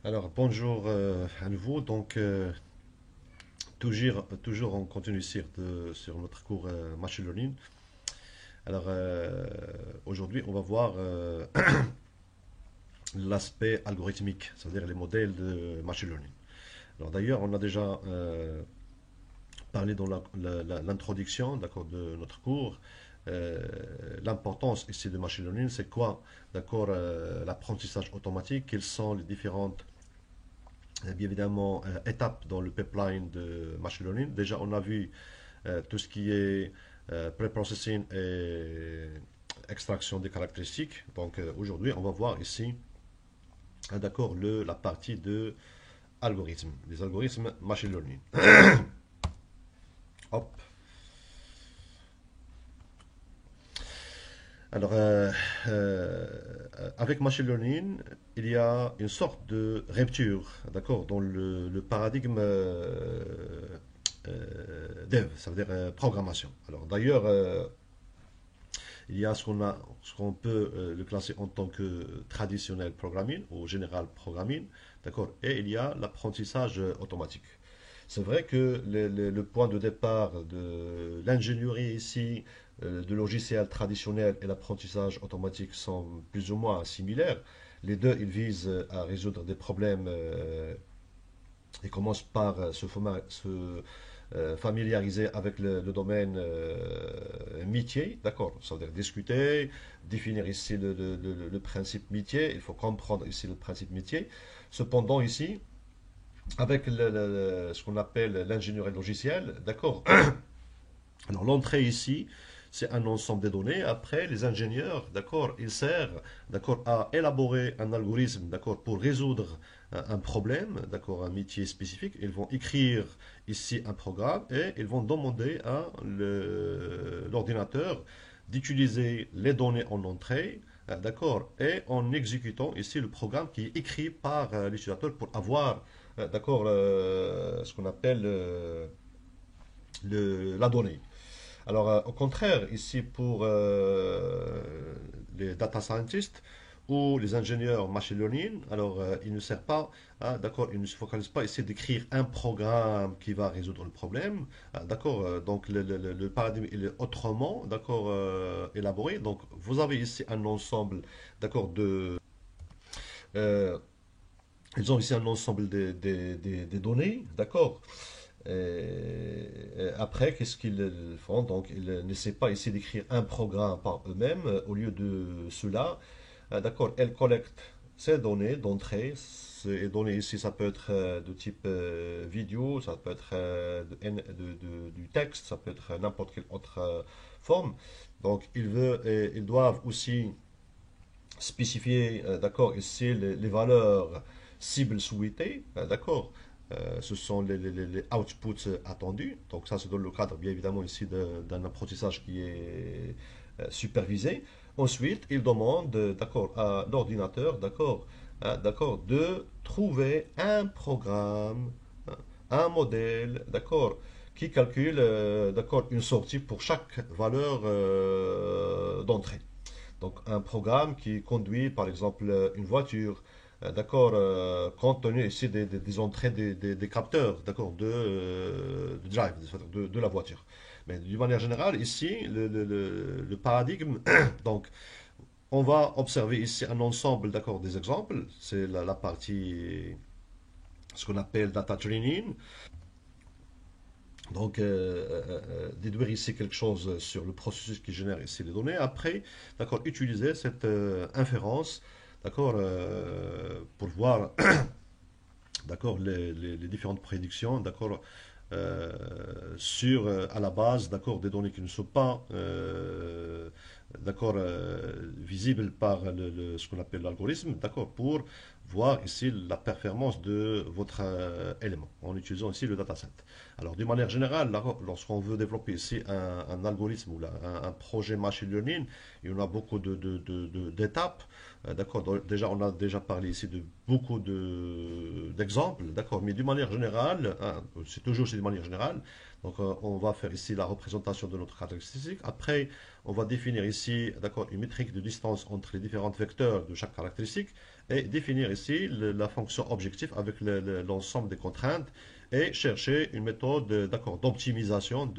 Alors, bonjour à nouveau. Toujours on continue sur notre cours Machine Learning. Alors, aujourd'hui, on va voir l'aspect algorithmique, c'est-à-dire les modèles de Machine Learning. Alors, d'ailleurs, on a déjà parlé dans l'introduction, d'accord, de notre cours. L'importance ici de Machine Learning, c'est quoi, d'accord, l'apprentissage automatique, quelles sont les différentes bien évidemment étapes dans le pipeline de machine learning. Déjà, on a vu tout ce qui est pre-processing et extraction des caractéristiques. Donc aujourd'hui, on va voir ici, d'accord, la partie de algorithmes, des algorithmes machine learning. Hop. Alors, avec machine learning, il y a une sorte de rupture, d'accord, dans le paradigme dev, ça veut dire programmation. Alors, d'ailleurs, il y a ce qu'on peut le classer en tant que traditionnel programming ou général programming, d'accord, et il y a l'apprentissage automatique. C'est vrai que le point de départ de l'ingénierie ici, de logiciels traditionnels et l'apprentissage automatique sont plus ou moins similaires. Les deux, ils visent à résoudre des problèmes et commencent par familiariser avec le domaine métier, d'accord, ça veut dire discuter, définir ici le principe métier, il faut comprendre ici le principe métier. Cependant, ici, avec ce qu'on appelle l'ingénierie logicielle, d'accord. Alors l'entrée ici, c'est un ensemble de données. Après, les ingénieurs, d'accord, ils servent, d'accord, à élaborer un algorithme, d'accord, pour résoudre un problème, d'accord, un métier spécifique. Ils vont écrire ici un programme et ils vont demander à l'ordinateur d'utiliser les données en entrée, d'accord, et en exécutant ici le programme qui est écrit par l'utilisateur pour avoir, d'accord, ce qu'on appelle la donnée. Alors, au contraire, ici pour les data scientists ou les ingénieurs machine learning, alors ils ne servent pas, d'accord, ils ne se focalisent pas ici d'écrire un programme qui va résoudre le problème, d'accord, donc le paradigme il est autrement, d'accord, élaboré. Donc, vous avez ici un ensemble, d'accord, euh, ils ont ici un ensemble des données, d'accord. Après, qu'est-ce qu'ils font? Donc, ils n'essaient pas ici d'écrire un programme par eux-mêmes. Au lieu de cela, d'accord, elles collectent ces données d'entrée. Ces données ici, ça peut être de type vidéo, ça peut être du texte, ça peut être n'importe quelle autre forme. Donc, ils doivent aussi spécifier, d'accord, ici les valeurs cibles souhaitées, d'accord. Ce sont les outputs attendus. Donc ça, c'est dans le cadre, bien évidemment, ici d'un apprentissage qui est supervisé. Ensuite, il demande, d'accord, à l'ordinateur, d'accord, d'accord, de trouver un programme, hein, un modèle, d'accord, qui calcule, d'accord, une sortie pour chaque valeur d'entrée. Donc un programme qui conduit par exemple une voiture, d'accord, compte tenu ici des entrées des capteurs, d'accord, de drive, de la voiture. Mais d'une manière générale, ici, le paradigme, donc on va observer ici un ensemble, d'accord, des exemples. C'est la partie, ce qu'on appelle data training. Donc, déduire ici quelque chose sur le processus qui génère ici les données. Après, d'accord, utiliser cette inférence, d'accord, pour voir, d'accord, les différentes prédictions, d'accord, à la base, d'accord, des données qui ne sont pas, d'accord, visibles par ce qu'on appelle l'algorithme, d'accord, pour voir ici la performance de votre élément en utilisant ici le dataset. Alors, d'une manière générale, lorsqu'on veut développer ici un algorithme ou un projet machine learning, il y en a beaucoup d'étapes. D'accord, déjà, on a déjà parlé ici de beaucoup d'exemples, d'accord, mais d'une manière générale, hein, c'est toujours d'une manière générale. Donc, on va faire ici la représentation de notre caractéristique. Après, on va définir ici, d'accord, une métrique de distance entre les différents vecteurs de chaque caractéristique. et définir ici la fonction objectif avec l'ensemble des contraintes et chercher une méthode d'accord, d'optimisation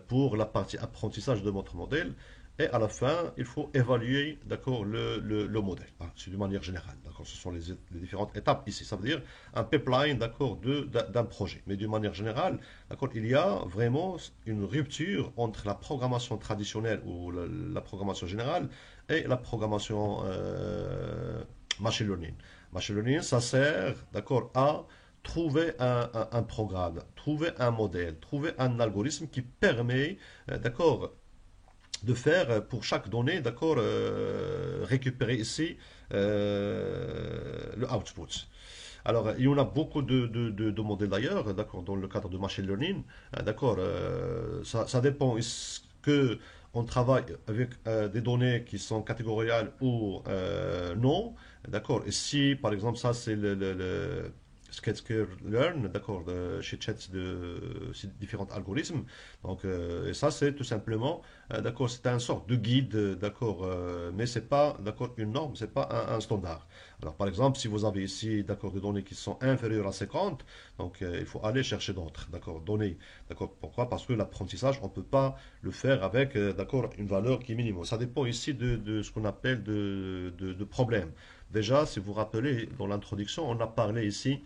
pour la partie apprentissage de votre modèle. Et à la fin, il faut évaluer d'accord, le modèle. Ah, c'est de manière générale. D'accord, ce sont les différentes étapes ici. Ça veut dire un pipeline d'accord, d'un projet. Mais d'une manière générale, d'accord, il y a vraiment une rupture entre la programmation traditionnelle ou la programmation générale et la programmation machine learning. Machine learning, ça sert d'accord, à trouver un programme, trouver un modèle, trouver un algorithme qui permet d'accord, de faire pour chaque donnée, d'accord, récupérer ici le output. Alors, il y en a beaucoup de modèles d'ailleurs, d'accord, dans le cadre de machine learning, d'accord, ça dépend est-ce que on travaille avec des données qui sont catégoriales ou non, d'accord, et si par exemple ça c'est le Skyscraper-Learn, d'accord, chez Chat de ces différents algorithmes. Donc, et ça, c'est tout simplement, d'accord, c'est une sorte de guide, d'accord, mais c'est pas, d'accord, une norme, c'est pas un standard. Alors, par exemple, si vous avez ici, d'accord, des données qui sont inférieures à 50, donc il faut aller chercher d'autres, d'accord, données, d'accord. Pourquoi? Parce que l'apprentissage, on peut pas le faire avec, d'accord, une valeur qui est minimum. Ça dépend ici de ce qu'on appelle de problème. Déjà, si vous vous rappelez, dans l'introduction, on a parlé ici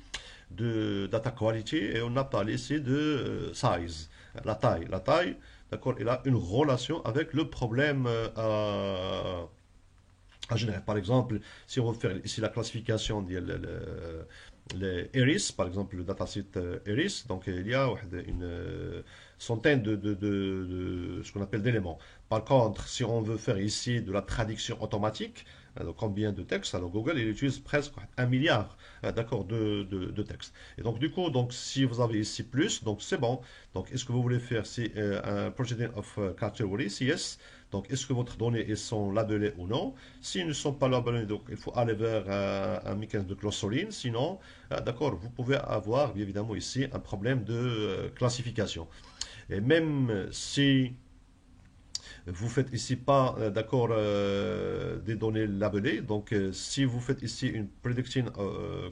de data quality et on a parlé ici de size, la taille. La taille, d'accord, elle a une relation avec le problème à générer. Par exemple, si on veut faire ici la classification les ERIS, par exemple le dataset ERIS, donc il y a une centaine de ce qu'on appelle d'éléments. Par contre, si on veut faire ici de la traduction automatique, alors combien de textes? Alors Google il utilise presque 1 milliard d'accord, de textes. Et donc du coup, donc, si vous avez ici plus, donc c'est bon. Donc est-ce que vous voulez faire c'est, un Procedure of Category? Si yes, donc est-ce que votre données elles sont labellées ou non? S'ils ne sont pas labellés, donc il faut aller vers un mécanisme de clustering. Sinon, d'accord, vous pouvez avoir bien évidemment ici un problème de classification. Et même si vous faites ici pas, d'accord, des données labellées. Donc, si vous faites ici une prediction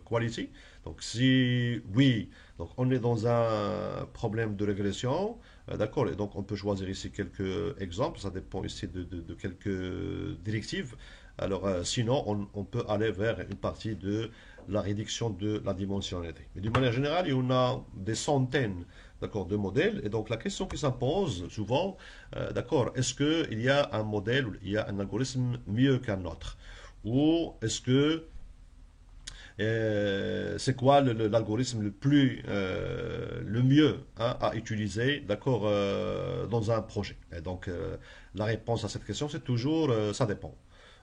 quality, donc si oui, donc on est dans un problème de régression, d'accord, et donc on peut choisir ici quelques exemples, ça dépend ici de quelques directives. Alors, sinon, on peut aller vers une partie de la réduction de la dimensionnalité. Mais d'une manière générale, il y en a des centaines, d'accord, de modèles. Et donc, la question qui s'impose souvent, d'accord, est-ce qu'il y a un modèle, il y a un algorithme mieux qu'un autre? Ou est-ce que c'est quoi l'algorithme le mieux hein, à utiliser, d'accord, dans un projet? Et donc, la réponse à cette question, c'est toujours ça dépend.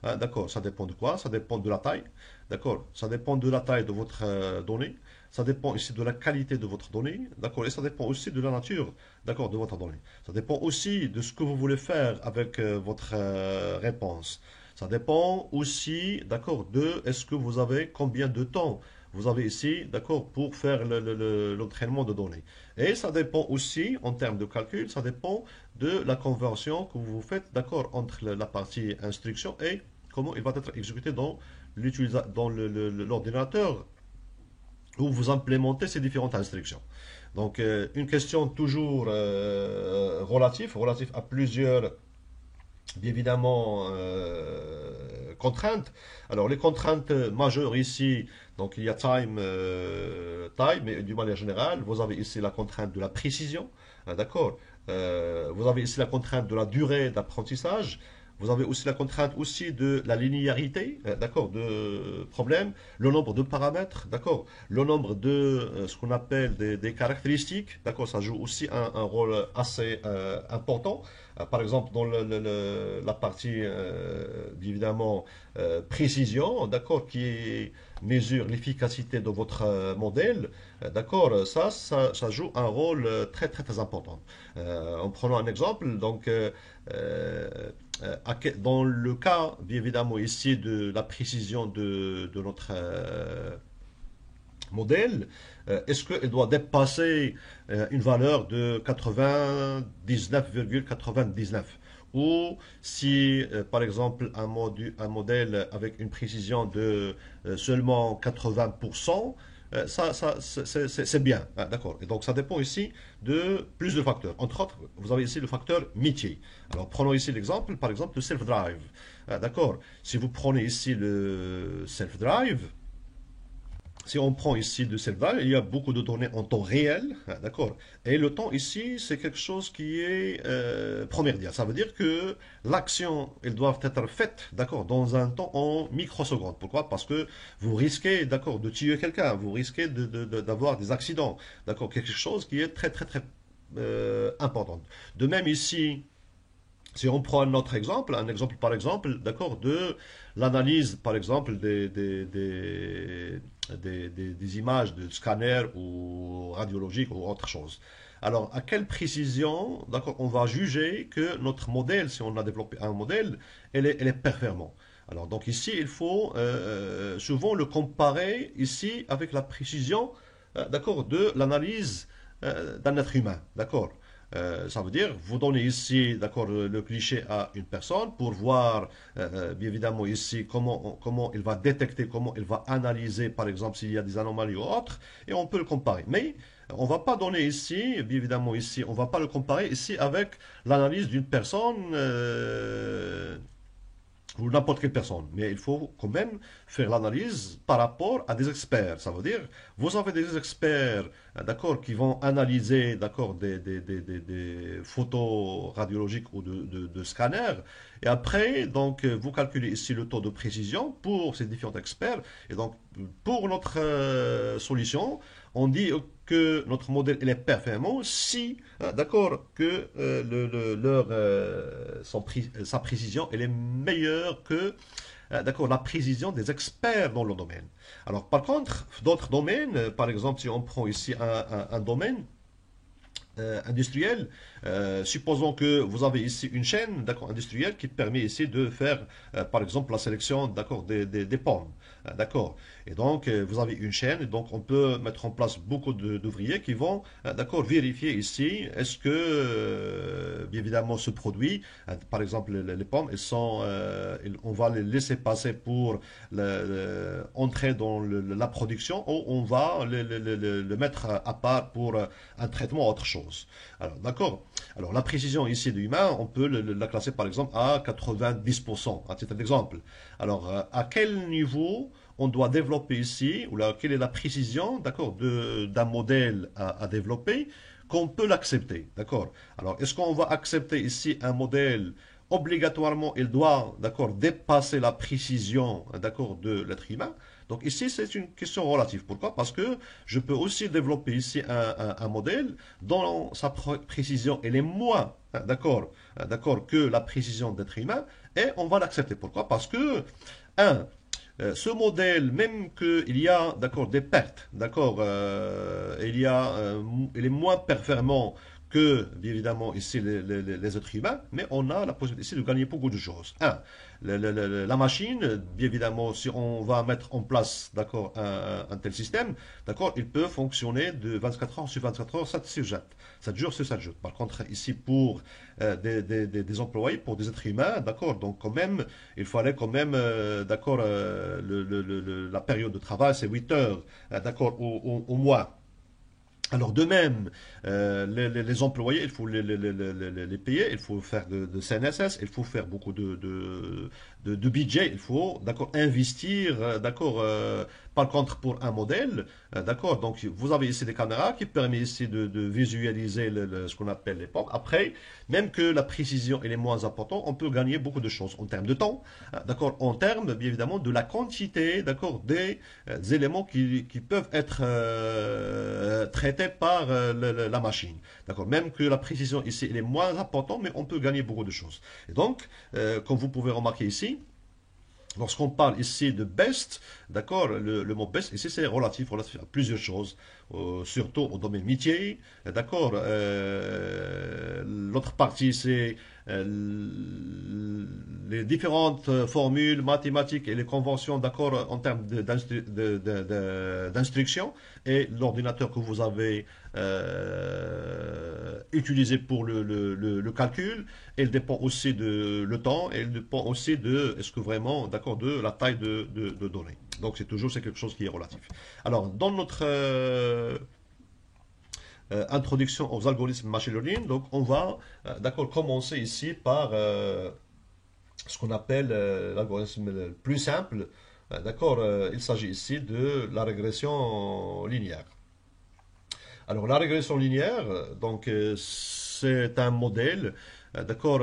Hein, d'accord, ça dépend de quoi? Ça dépend de la taille, d'accord? Ça dépend de la taille de votre donnée. Ça dépend aussi de la qualité de votre donnée, d'accord? Et ça dépend aussi de la nature, d'accord, de votre donnée. Ça dépend aussi de ce que vous voulez faire avec votre réponse. Ça dépend aussi, d'accord, de est-ce que vous avez combien de temps vous avez ici, d'accord, pour faire l'entraînement de données. Et ça dépend aussi, en termes de calcul, ça dépend de la conversion que vous faites, d'accord, entre la partie instruction et comment il va être exécuté dans l'ordinateur où vous implémentez ces différentes instructions. Donc, une question toujours relative à plusieurs bien évidemment contraintes. Alors les contraintes majeures ici, donc il y a time, mais d'une manière générale, vous avez ici la contrainte de la précision, hein, d'accord. Vous avez ici la contrainte de la durée d'apprentissage. Vous avez aussi la contrainte aussi de la linéarité, d'accord, de problème, le nombre de paramètres, d'accord, le nombre de ce qu'on appelle des caractéristiques, d'accord, ça joue aussi un rôle assez important. Par exemple, dans la partie évidemment précision, d'accord, qui mesure l'efficacité de votre modèle, d'accord, ça joue un rôle très très très important. En prenant un exemple, donc dans le cas, bien évidemment, ici de la précision de notre modèle, est-ce qu'elle doit dépasser une valeur de 99,99 ou si, par exemple, un modèle avec une précision de seulement 80%, c'est bien, hein, d'accord. Et donc ça dépend ici de plus de facteurs. Entre autres, vous avez ici le facteur métier. Alors prenons ici l'exemple, par exemple, le self-drive. D'accord. Si vous prenez ici le self-drive, si on prend ici de cette valeur, il y a beaucoup de données en temps réel, hein, d'accord? Et le temps ici, c'est quelque chose qui est primordial. Ça veut dire que l'action, elle doit être faite, d'accord, dans un temps en microsecondes. Pourquoi? Parce que vous risquez, d'accord, de tuer quelqu'un, vous risquez d'avoir des accidents, d'accord? Quelque chose qui est très, très, très important. De même ici, si on prend un autre exemple, un exemple par exemple, d'accord, de l'analyse, par exemple, des images de scanner ou radiologiques ou autre chose. Alors, à quelle précision, d'accord, on va juger que notre modèle, si on a développé un modèle, elle est performant. Alors, donc ici, il faut souvent le comparer ici avec la précision, d'accord, de l'analyse d'un être humain, d'accord. Ça veut dire, vous donnez ici, d'accord, le cliché à une personne pour voir, bien évidemment, ici, comment il va détecter, comment il va analyser, par exemple, s'il y a des anomalies ou autres, et on peut le comparer. Mais on ne va pas donner ici, bien évidemment, ici, on ne va pas le comparer ici avec l'analyse d'une personne ou n'importe quelle personne. Mais il faut quand même faire l'analyse par rapport à des experts. Ça veut dire, vous avez des experts, d'accord, qui vont analyser, d'accord, des photos radiologiques ou de scanners. Et après, donc, vous calculez ici le taux de précision pour ces différents experts. Et donc, pour notre solution, on dit que notre modèle il est performant si, d'accord, que sa précision elle est meilleure que d'accord, la précision des experts dans le domaine. Alors, par contre, d'autres domaines, par exemple, si on prend ici un domaine, industriel. Supposons que vous avez ici une chaîne d'accord, industrielle qui permet ici de faire, par exemple, la sélection d'accord, des pommes. D'accord. Et donc, vous avez une chaîne, et donc on peut mettre en place beaucoup d'ouvriers qui vont d'accord, vérifier ici, est-ce que, bien évidemment, ce produit, par exemple, les pommes, on va les laisser passer pour entrer dans la production ou on va le mettre à part pour un traitement ou autre chose. Alors, d'accord. Alors, la précision ici de l'humain, on peut la classer par exemple à 90%, à titre d'exemple. Alors, à quel niveau on doit développer ici, ou là, quelle est la précision, d'accord, d'un modèle à développer, qu'on peut l'accepter, d'accord. Alors, est-ce qu'on va accepter ici un modèle obligatoirement, il doit, d'accord, dépasser la précision, d'accord, de l'être humain. Donc ici, c'est une question relative. Pourquoi? Parce que je peux aussi développer ici un modèle dont sa précision, elle est moins, d'accord, que la précision d'être humain, et on va l'accepter. Pourquoi? Parce que, un, ce modèle, même qu'il y a d'accord, des pertes, d'accord, il est moins performant que, bien évidemment, ici, les êtres humains, mais on a la possibilité ici de gagner beaucoup de choses. Un, la machine, bien évidemment, si on va mettre en place, d'accord, un tel système, d'accord, il peut fonctionner de 24 heures sur 24 heures, 7 sur 7, 7 jours sur 7 jours. Par contre, ici, pour des employés, pour des êtres humains, d'accord, donc quand même, il fallait quand même, d'accord, la période de travail, c'est 8 heures, d'accord, au mois. Alors de même, les employés, il faut les payer, il faut faire de CNSS, il faut faire beaucoup de budget, il faut d'accord investir, d'accord. Par contre, pour un modèle, d'accord. Donc vous avez ici des caméras qui permettent ici de visualiser ce qu'on appelle les pompes. Après, même que la précision elle est moins importante, on peut gagner beaucoup de choses en termes de temps, d'accord, en termes bien évidemment de la quantité, d'accord, des éléments qui peuvent être traités par la machine. D'accord. Même que la précision ici elle est moins importante, mais on peut gagner beaucoup de choses. Et donc, comme vous pouvez remarquer ici, lorsqu'on parle ici de best, d'accord, le mot best ici c'est relatif à plusieurs choses, surtout au domaine métier, d'accord. L'autre partie c'est les différentes formules mathématiques et les conventions, d'accord, en termes d'instruction, et l'ordinateur que vous avez utilisé pour le calcul. Elle dépend aussi de le temps, et elle dépend aussi de, est-ce que vraiment, d'accord, de la taille de données. Donc c'est quelque chose qui est relatif. Alors, dans notre introduction aux algorithmes machine learning, donc on va, d'accord, commencer ici par ce qu'on appelle l'algorithme le plus simple. D'accord, il s'agit ici de la régression linéaire. Alors la régression linéaire, donc c'est un modèle, d'accord,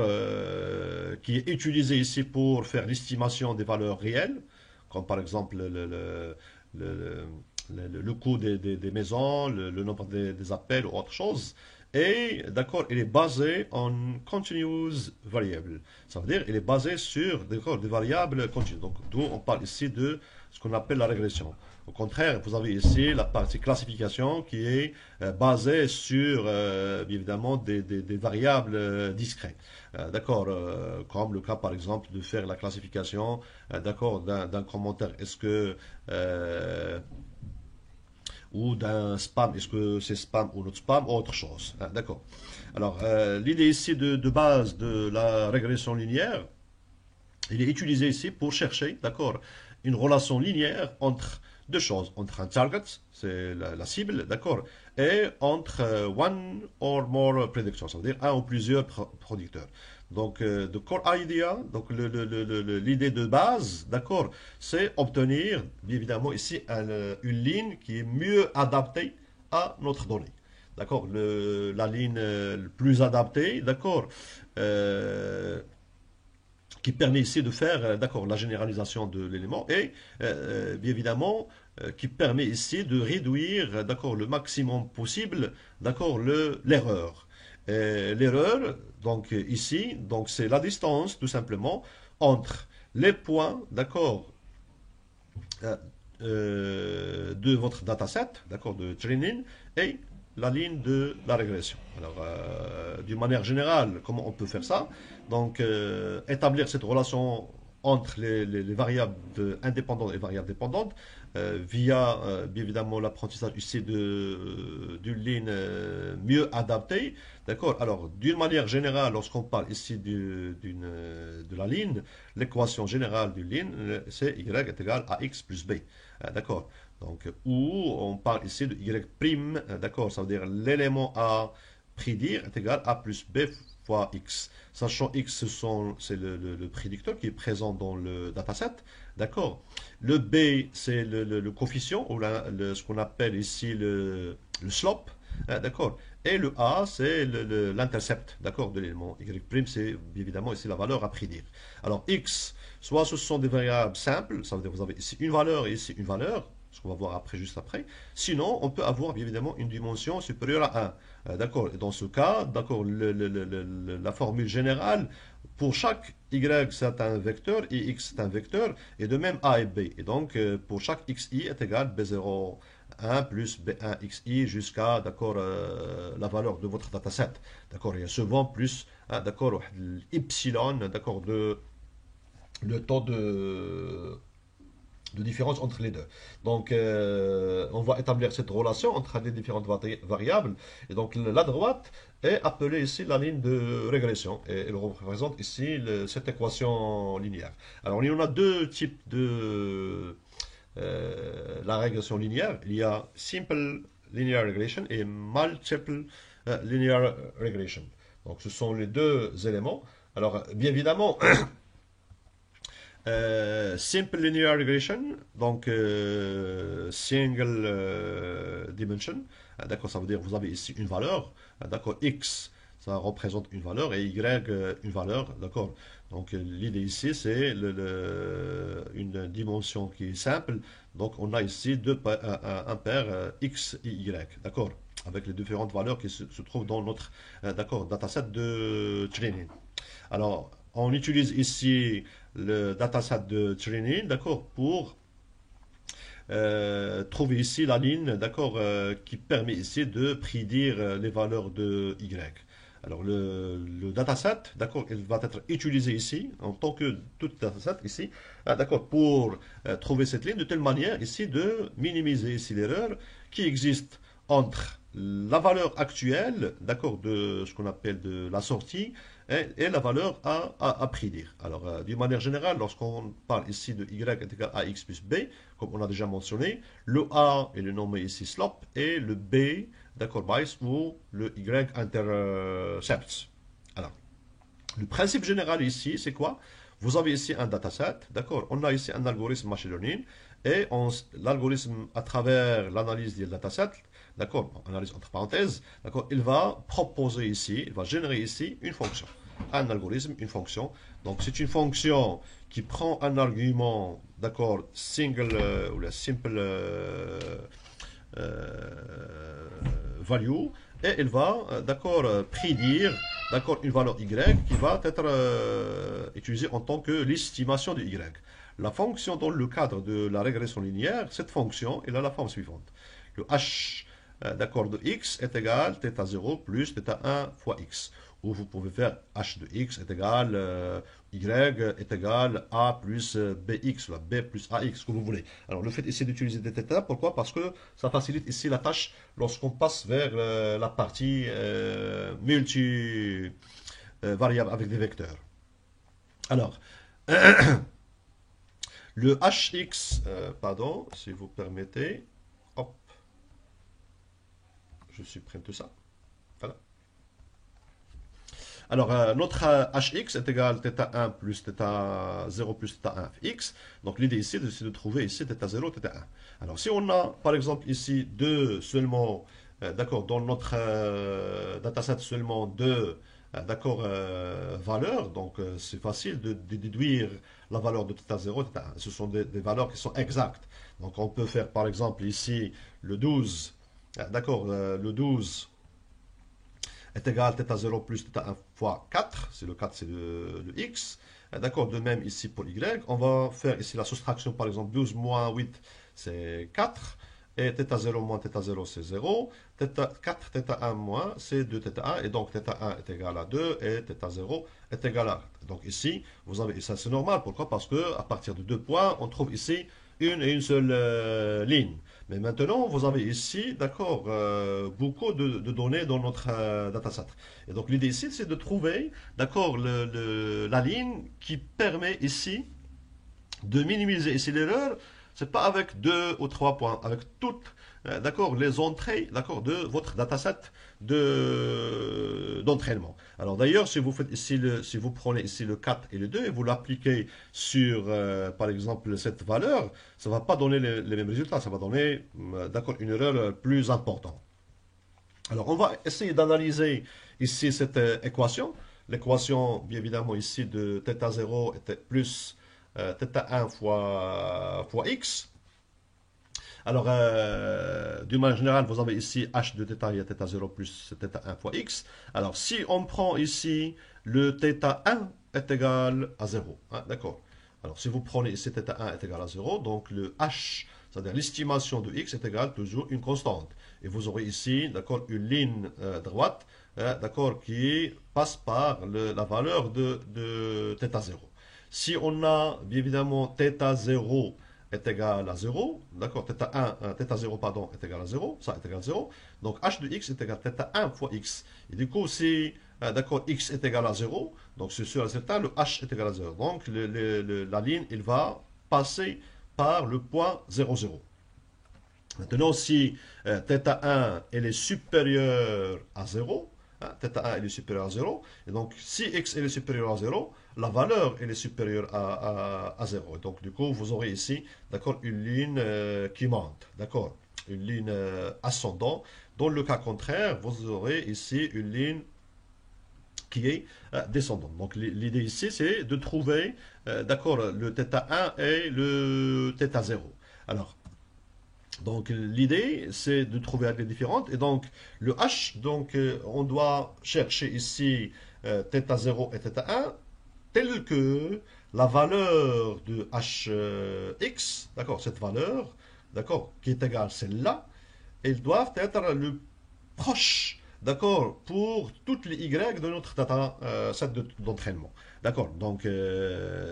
qui est utilisé ici pour faire l'estimation des valeurs réelles, comme par exemple le- le coût des maisons, le nombre des appels ou autre chose. Et d'accord, il est basé en continuous variable. Ça veut dire il est basé sur d'accord, des variables continues. Donc d'où on parle ici de ce qu'on appelle la régression. Au contraire, vous avez ici la partie classification qui est basée sur évidemment des variables discrètes. D'accord, comme le cas par exemple de faire la classification d'accord, d'un commentaire. Est-ce que ou d'un spam, est-ce que c'est spam ou not spam ou autre chose. Ah, d'accord. Alors, l'idée ici de base de la régression linéaire, il est utilisé ici pour chercher, d'accord, une relation linéaire entre deux choses, entre un target, c'est la cible, d'accord, et entre one or more predictors, ça veut dire un ou plusieurs producteurs. Donc, the core idea, donc l'idée de base, d'accord, c'est obtenir, bien évidemment, ici une ligne qui est mieux adaptée à notre donnée. D'accord, la ligne plus adaptée, d'accord, euh, qui permet ici de faire d'accord, la généralisation de l'élément et bien évidemment qui permet ici de réduire d'accord, le maximum possible d'accord, l'erreur. L'erreur, donc ici, donc c'est la distance tout simplement entre les points d'accord, euh, de votre dataset, d'accord, de training et la ligne de la régression. Alors, d'une manière générale, comment on peut faire ça? Donc, établir cette relation entre les variables indépendantes et variables dépendantes via, bien évidemment, l'apprentissage ici d'une ligne mieux adaptée. D'accord? Alors, d'une manière générale, lorsqu'on parle ici de la ligne, l'équation générale d'une ligne, c'est y est égal à x plus b. D'accord? Donc, où on parle ici de y prime, d'accord? Ça veut dire l'élément à prédire est égal à plus b fois x. Sachant x, c'est le prédicteur qui est présent dans le dataset. D'accord? Le b, c'est le coefficient, ou ce qu'on appelle ici le slope. D'accord? Et le a, c'est l'intercept, d'accord, de l'élément. Y', c'est évidemment ici la valeur à prédire. Alors, x, soit ce sont des variables simples, ça veut dire que vous avez ici une valeur et ici une valeur, ce qu'on va voir après, juste après. Sinon, on peut avoir bien évidemment une dimension supérieure à 1. D'accord. Et dans ce cas, d'accord, la formule générale, pour chaque y, c'est un vecteur, et x, c'est un vecteur, et de même a et b. Et donc, pour chaque xi est égal b0, 1 plus b1 xi jusqu'à d'accord, la valeur de votre dataset. D'accord. Il y a souvent plus, d'accord, epsilon, d'accord, le taux de différence entre les deux. Donc, on va établir cette relation entre les différentes variables. Et donc, la droite est appelée ici la ligne de régression. Et elle représente ici cette équation linéaire. Alors, il y en a deux types de la régression linéaire. Il y a simple linear regression et multiple linear regression. Donc, ce sont les deux éléments. Alors, bien évidemment, simple linear regression, donc single dimension. D'accord, ça veut dire que vous avez ici une valeur. D'accord, x, ça représente une valeur et y, une valeur. D'accord. Donc l'idée ici, c'est une dimension qui est simple. Donc on a ici un paire x et y. D'accord, avec les différentes valeurs qui se trouvent dans notre d'accord, dataset de training. Alors, on utilise ici le dataset de training, d'accord, pour trouver ici la ligne, d'accord, qui permet ici de prédire les valeurs de y. Alors le dataset, d'accord, il va être utilisé ici en tant que tout dataset ici, d'accord, pour trouver cette ligne de telle manière ici de minimiser ici l'erreur qui existe entre la valeur actuelle, d'accord, de ce qu'on appelle de la sortie et la valeur à prédire. Alors, d'une manière générale, lorsqu'on parle ici de y est égal à x plus b, comme on a déjà mentionné, le a est le nommé ici slope et le b, d'accord, bias ou le y intercepts. Alors, le principe général ici, c'est quoi? Vous avez ici un dataset, d'accord? On a ici un algorithme machine learning et l'algorithme, à travers l'analyse du dataset, d'accord, bon, analyse entre parenthèses, d'accord, il va proposer ici, il va générer ici une fonction. Un algorithme, une fonction. Donc, c'est une fonction qui prend un argument, d'accord, single ou la simple value et il va, d'accord, prédire, d'accord, une valeur y qui va être utilisée en tant que l'estimation de y. La fonction dans le cadre de la régression linéaire, cette fonction, elle a la forme suivante. Le h, d'accord, de x est égal à θ0 plus θ1 fois x. Ou vous pouvez faire h de x est égal, y est égal a plus bx, ou b plus ax, ce que vous voulez. Alors le fait ici d'utiliser des θ, pourquoi? Parce que ça facilite ici la tâche lorsqu'on passe vers la partie multi-variable avec des vecteurs. Alors, le hx, pardon, si vous permettez, hop, je supprime tout ça. Voilà. Alors, notre hx est égal à θ1 plus θ0 plus θ1 x. Donc, l'idée ici, c'est de trouver ici θ0, θ1. Alors, si on a, par exemple, ici deux seulement, d'accord, dans notre dataset seulement deux, d'accord, valeurs, donc c'est facile de déduire la valeur de θ0, θ1. Ce sont des valeurs qui sont exactes. Donc, on peut faire, par exemple, ici, le 12, d'accord, le 12 est égal à θ0 plus θ1 fois 4, c'est le 4, c'est le x. D'accord, de même ici pour y, on va faire ici la soustraction, par exemple 12 moins 8, c'est 4, et θ0 moins θ0, c'est 0, 4 θ1 moins, c'est 2 θ1, et donc θ1 est égal à 2, et θ0 est égal à 4. Donc ici, vous avez, et ça c'est normal, pourquoi? Parce que à partir de 2 points, on trouve ici une et une seule ligne. Mais maintenant, vous avez ici, d'accord, beaucoup de données dans notre dataset. Et donc, l'idée ici, c'est de trouver, d'accord, la ligne qui permet ici de minimiser ici l'erreur. C'est pas avec 2 ou 3 points, avec toutes, d'accord, les entrées, d'accord, de votre dataset d'entraînement. Alors d'ailleurs, si vous faites ici si vous prenez ici le 4 et le 2 et vous l'appliquez sur, par exemple, cette valeur, ça ne va pas donner les mêmes résultats, ça va donner, d'accord, une erreur plus importante. Alors, on va essayer d'analyser ici cette équation. L'équation, bien évidemment, ici de θ0 était plus θ1 fois x. Alors, d'une manière générale, vous avez ici h de θ, il y a θ0 plus θ1 fois x. Alors, si on prend ici le θ1 est égal à 0. Hein, d'accord. Alors, si vous prenez ici θ1 est égal à 0, donc le h, c'est-à-dire l'estimation de x, est égal toujours une constante. Et vous aurez ici, d'accord, une ligne droite, d'accord, qui passe par la valeur de θ0. Si on a, bien évidemment, θ0 est égal à 0, d'accord, θ0 pardon, est égal à 0, ça est égal à 0, donc h de x est égal à θ1 fois x. Et du coup, si, d'accord, x est égal à 0, donc c'est sûr et certain, le h est égal à 0. Donc, la ligne, il va passer par le point 0, 0. Maintenant, si θ1 elle est supérieure à 0, hein, θ1 elle est supérieure à 0, et donc si x elle est supérieure à 0, la valeur elle est supérieure à 0. Et donc du coup, vous aurez ici, d'accord, une ligne qui monte, d'accord, une ligne ascendante. Dans le cas contraire, vous aurez ici une ligne qui est descendante. Donc l'idée ici, c'est de trouver, d'accord, le θ1 et le θ0. Alors, donc l'idée, c'est de trouver la clé différente. Et donc le h, donc on doit chercher ici θ0 et θ1 tel que la valeur de hx, d'accord, cette valeur, d'accord, qui est égale à celle-là, elles doivent être le proche, d'accord, pour toutes les Y de notre data set d'entraînement. D'accord, donc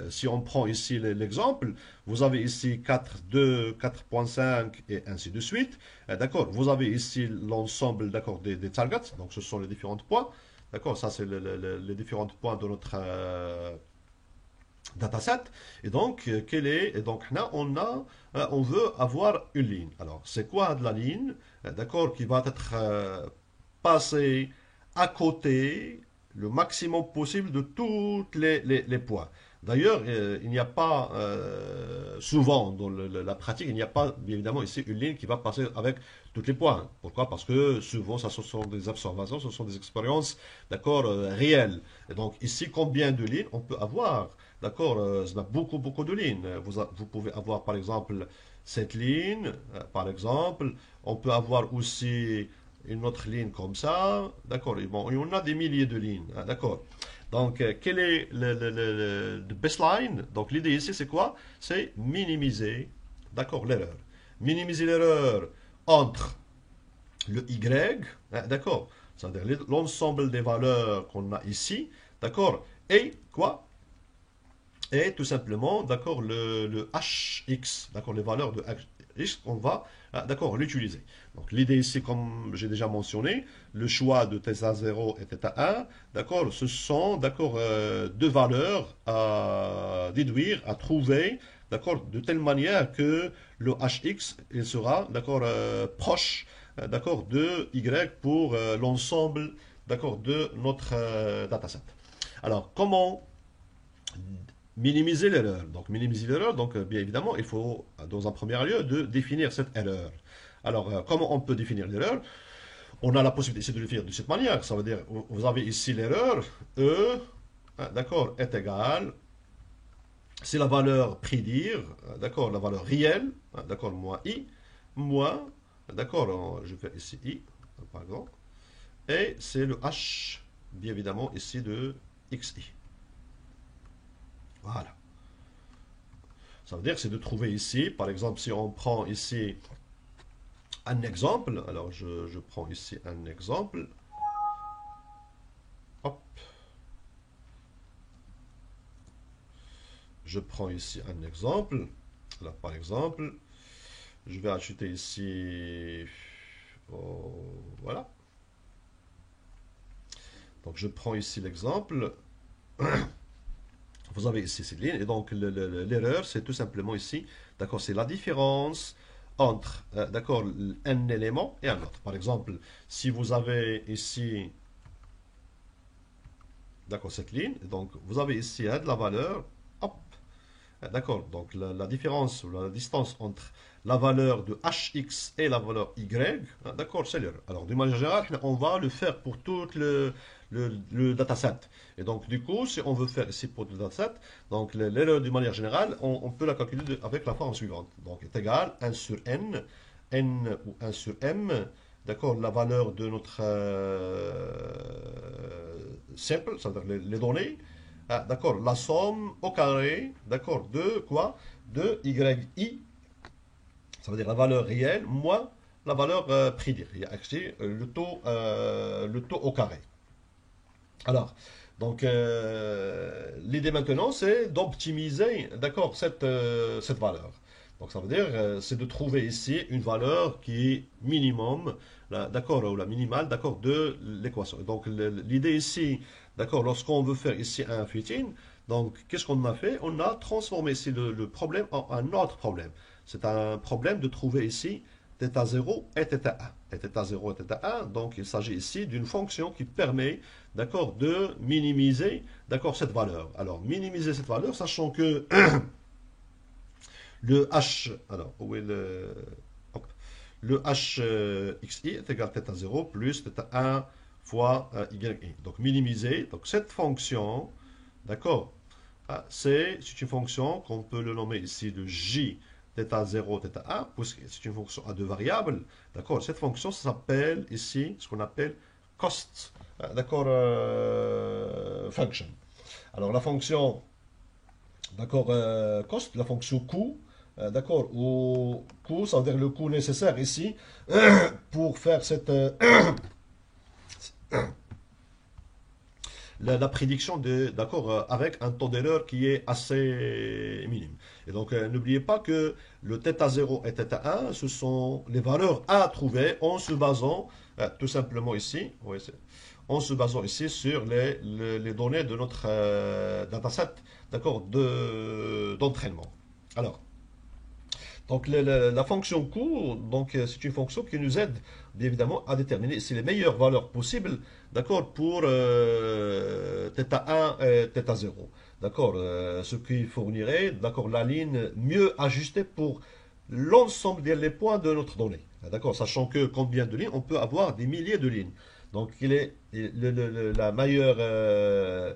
si on prend ici l'exemple, vous avez ici 4.2, 4.5 et ainsi de suite. D'accord, vous avez ici l'ensemble d'accord, des targets, donc ce sont les différents points. D'accord, ça c'est les différents points de notre dataset. Et donc, et donc là, on veut avoir une ligne. Alors, c'est quoi de la ligne, d'accord, qui va être passée à côté le maximum possible de tous les points. D'ailleurs, il n'y a pas, souvent dans la pratique, il n'y a pas bien évidemment ici une ligne qui va passer avec tous les points. Pourquoi? Parce que souvent, ça, ce sont des observations, ce sont des expériences, d'accord, réelles. Et donc, ici, combien de lignes on peut avoir? D'accord, beaucoup, beaucoup de lignes. Vous pouvez avoir, par exemple, cette ligne, par exemple. On peut avoir aussi une autre ligne comme ça. D'accord, bon, on a des milliers de lignes. Hein, d'accord. Donc, quel est le baseline? Donc, l'idée ici, c'est quoi? C'est minimiser, d'accord, l'erreur. Minimiser l'erreur entre le Y, hein, d'accord, c'est-à-dire l'ensemble des valeurs qu'on a ici, d'accord, et quoi? Et tout simplement, d'accord, le hx, d'accord, les valeurs de hx, on va, d'accord, l'utiliser. Donc l'idée ici, comme j'ai déjà mentionné, le choix de θ0 et θ1, d'accord, ce sont, d'accord, deux valeurs à déduire, à trouver, d'accord, de telle manière que le hx, il sera, d'accord, proche, d'accord, de y pour l'ensemble, d'accord, de notre dataset. Alors, comment minimiser l'erreur. Donc, minimiser l'erreur, donc bien évidemment, il faut, dans un premier lieu, de définir cette erreur. Alors, comment on peut définir l'erreur? On a la possibilité de le faire de cette manière. Ça veut dire, vous avez ici l'erreur, E, d'accord, est égal, c'est la valeur prédire, d'accord, la valeur réelle, d'accord, moins I, moins, d'accord, je fais ici I, par exemple, et c'est le H, bien évidemment, ici de XI. Voilà. Ça veut dire que c'est de trouver ici, par exemple, si on prend ici un exemple, alors je prends ici un exemple, hop, je prends ici un exemple, alors par exemple, je vais ajouter ici, oh, voilà, donc je prends ici l'exemple, vous avez ici cette ligne, et donc l'erreur, c'est tout simplement ici, d'accord, c'est la différence entre, d'accord, un élément et un autre. Par exemple, si vous avez ici, d'accord, cette ligne, donc vous avez ici de la valeur, hop, d'accord, donc la différence ou la distance entre la valeur de hx et la valeur y, d'accord, c'est l'erreur. Alors, d'une manière générale, on va le faire pour tout le dataset. Et donc, du coup, si on veut faire ici pour le dataset, donc l'erreur d'une manière générale, on peut la calculer avec la forme suivante. Donc, est égal 1 sur n ou 1 sur m, d'accord, la valeur de notre simple, c'est-à-dire les données, d'accord, la somme au carré, d'accord, de quoi? De yi, ça veut dire la valeur réelle, moins la valeur prédire. Il y a accès le taux au carré. Alors, donc, l'idée maintenant, c'est d'optimiser, d'accord, cette valeur. Donc, ça veut dire, c'est de trouver ici une valeur qui est minimum, d'accord, ou la minimale, d'accord, de l'équation. Donc, l'idée ici, d'accord, lorsqu'on veut faire ici un fitting, donc, qu'est-ce qu'on a fait? On a transformé ici le problème en un autre problème. C'est un problème de trouver ici θ0 et θ1. Et θ0 et θ1, donc il s'agit ici d'une fonction qui permet, d'accord, de minimiser, d'accord, cette valeur. Alors, minimiser cette valeur, sachant que le h, alors, où est hop, le hxi est égal à θ0 plus θ1 fois yi. Donc, minimiser, donc cette fonction, d'accord, c'est une fonction qu'on peut le nommer ici de j θ0, θ1, puisque c'est une fonction à deux variables. D'accord, cette fonction s'appelle ici ce qu'on appelle cost, d'accord, function. Alors la fonction, d'accord, cost, la fonction coût, d'accord, ou coût, ça veut dire le coût nécessaire ici pour faire cette la prédiction d'accord, avec un taux d'erreur qui est assez minime. Et donc, n'oubliez pas que le θ0 et θ1, ce sont les valeurs à trouver en se basant tout simplement ici, oui, en se basant ici sur les données de notre dataset, d'accord, d'entraînement. Alors, donc la fonction coût, donc c'est une fonction qui nous aide bien évidemment à déterminer ici les meilleures valeurs possibles, d'accord, pour θ1 et θ0. D'accord, ce qui fournirait, d'accord, la ligne mieux ajustée pour l'ensemble des points de notre donnée. D'accord, sachant que combien de lignes, on peut avoir des milliers de lignes. Donc il est la meilleure